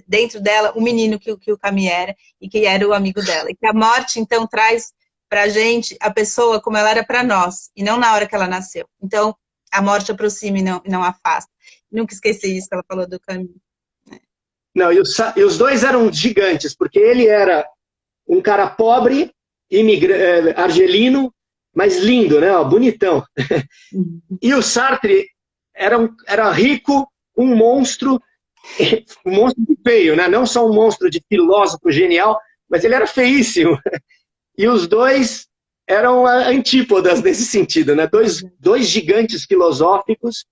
dentro dela o menino que o Camus era, e que era o amigo dela. E que a morte, então, traz pra gente a pessoa como ela era para nós, e não na hora que ela nasceu. Então, a morte aproxima e não afasta. Nunca esqueci isso que ela falou do Camus. Não, e os dois eram gigantes, porque ele era um cara pobre, argelino, mas lindo, né? Bonitão. E o Sartre era rico, um monstro feio, né? Não só um monstro de filósofo genial, mas ele era feíssimo. E os dois eram antípodas nesse sentido, né? Dois gigantes filosóficos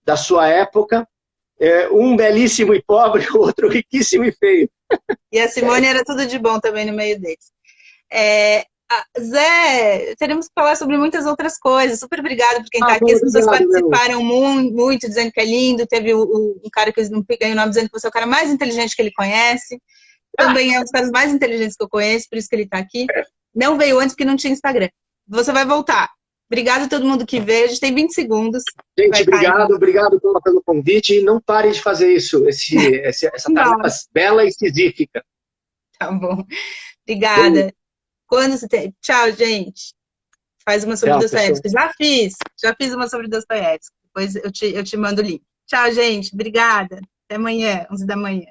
da sua época, um belíssimo e pobre, o outro riquíssimo e feio. E a Simone era tudo de bom também no meio deles. Zé, teremos que falar sobre muitas outras coisas. Super obrigada por quem está aqui. As pessoas participaram muito, dizendo que é lindo. Teve um cara que não ganhou o nome, dizendo que você é o cara mais inteligente que ele conhece. Também é um dos caras mais inteligentes que eu conheço, por isso que ele está aqui. Não veio antes porque não tinha Instagram. Você vai voltar. Obrigada a todo mundo que veio. A gente tem 20 segundos. Gente, obrigado pelo convite. E não pare de fazer isso, essa tarefa bela ecisífica. Tá bom. Obrigada. Quando você tem... Tchau, gente. Faz uma sobre Tchau, pessoal. Dostoiévski. Já fiz uma sobre Dostoiévski. Depois eu te mando o link. Tchau, gente. Obrigada. Até amanhã, 11 da manhã.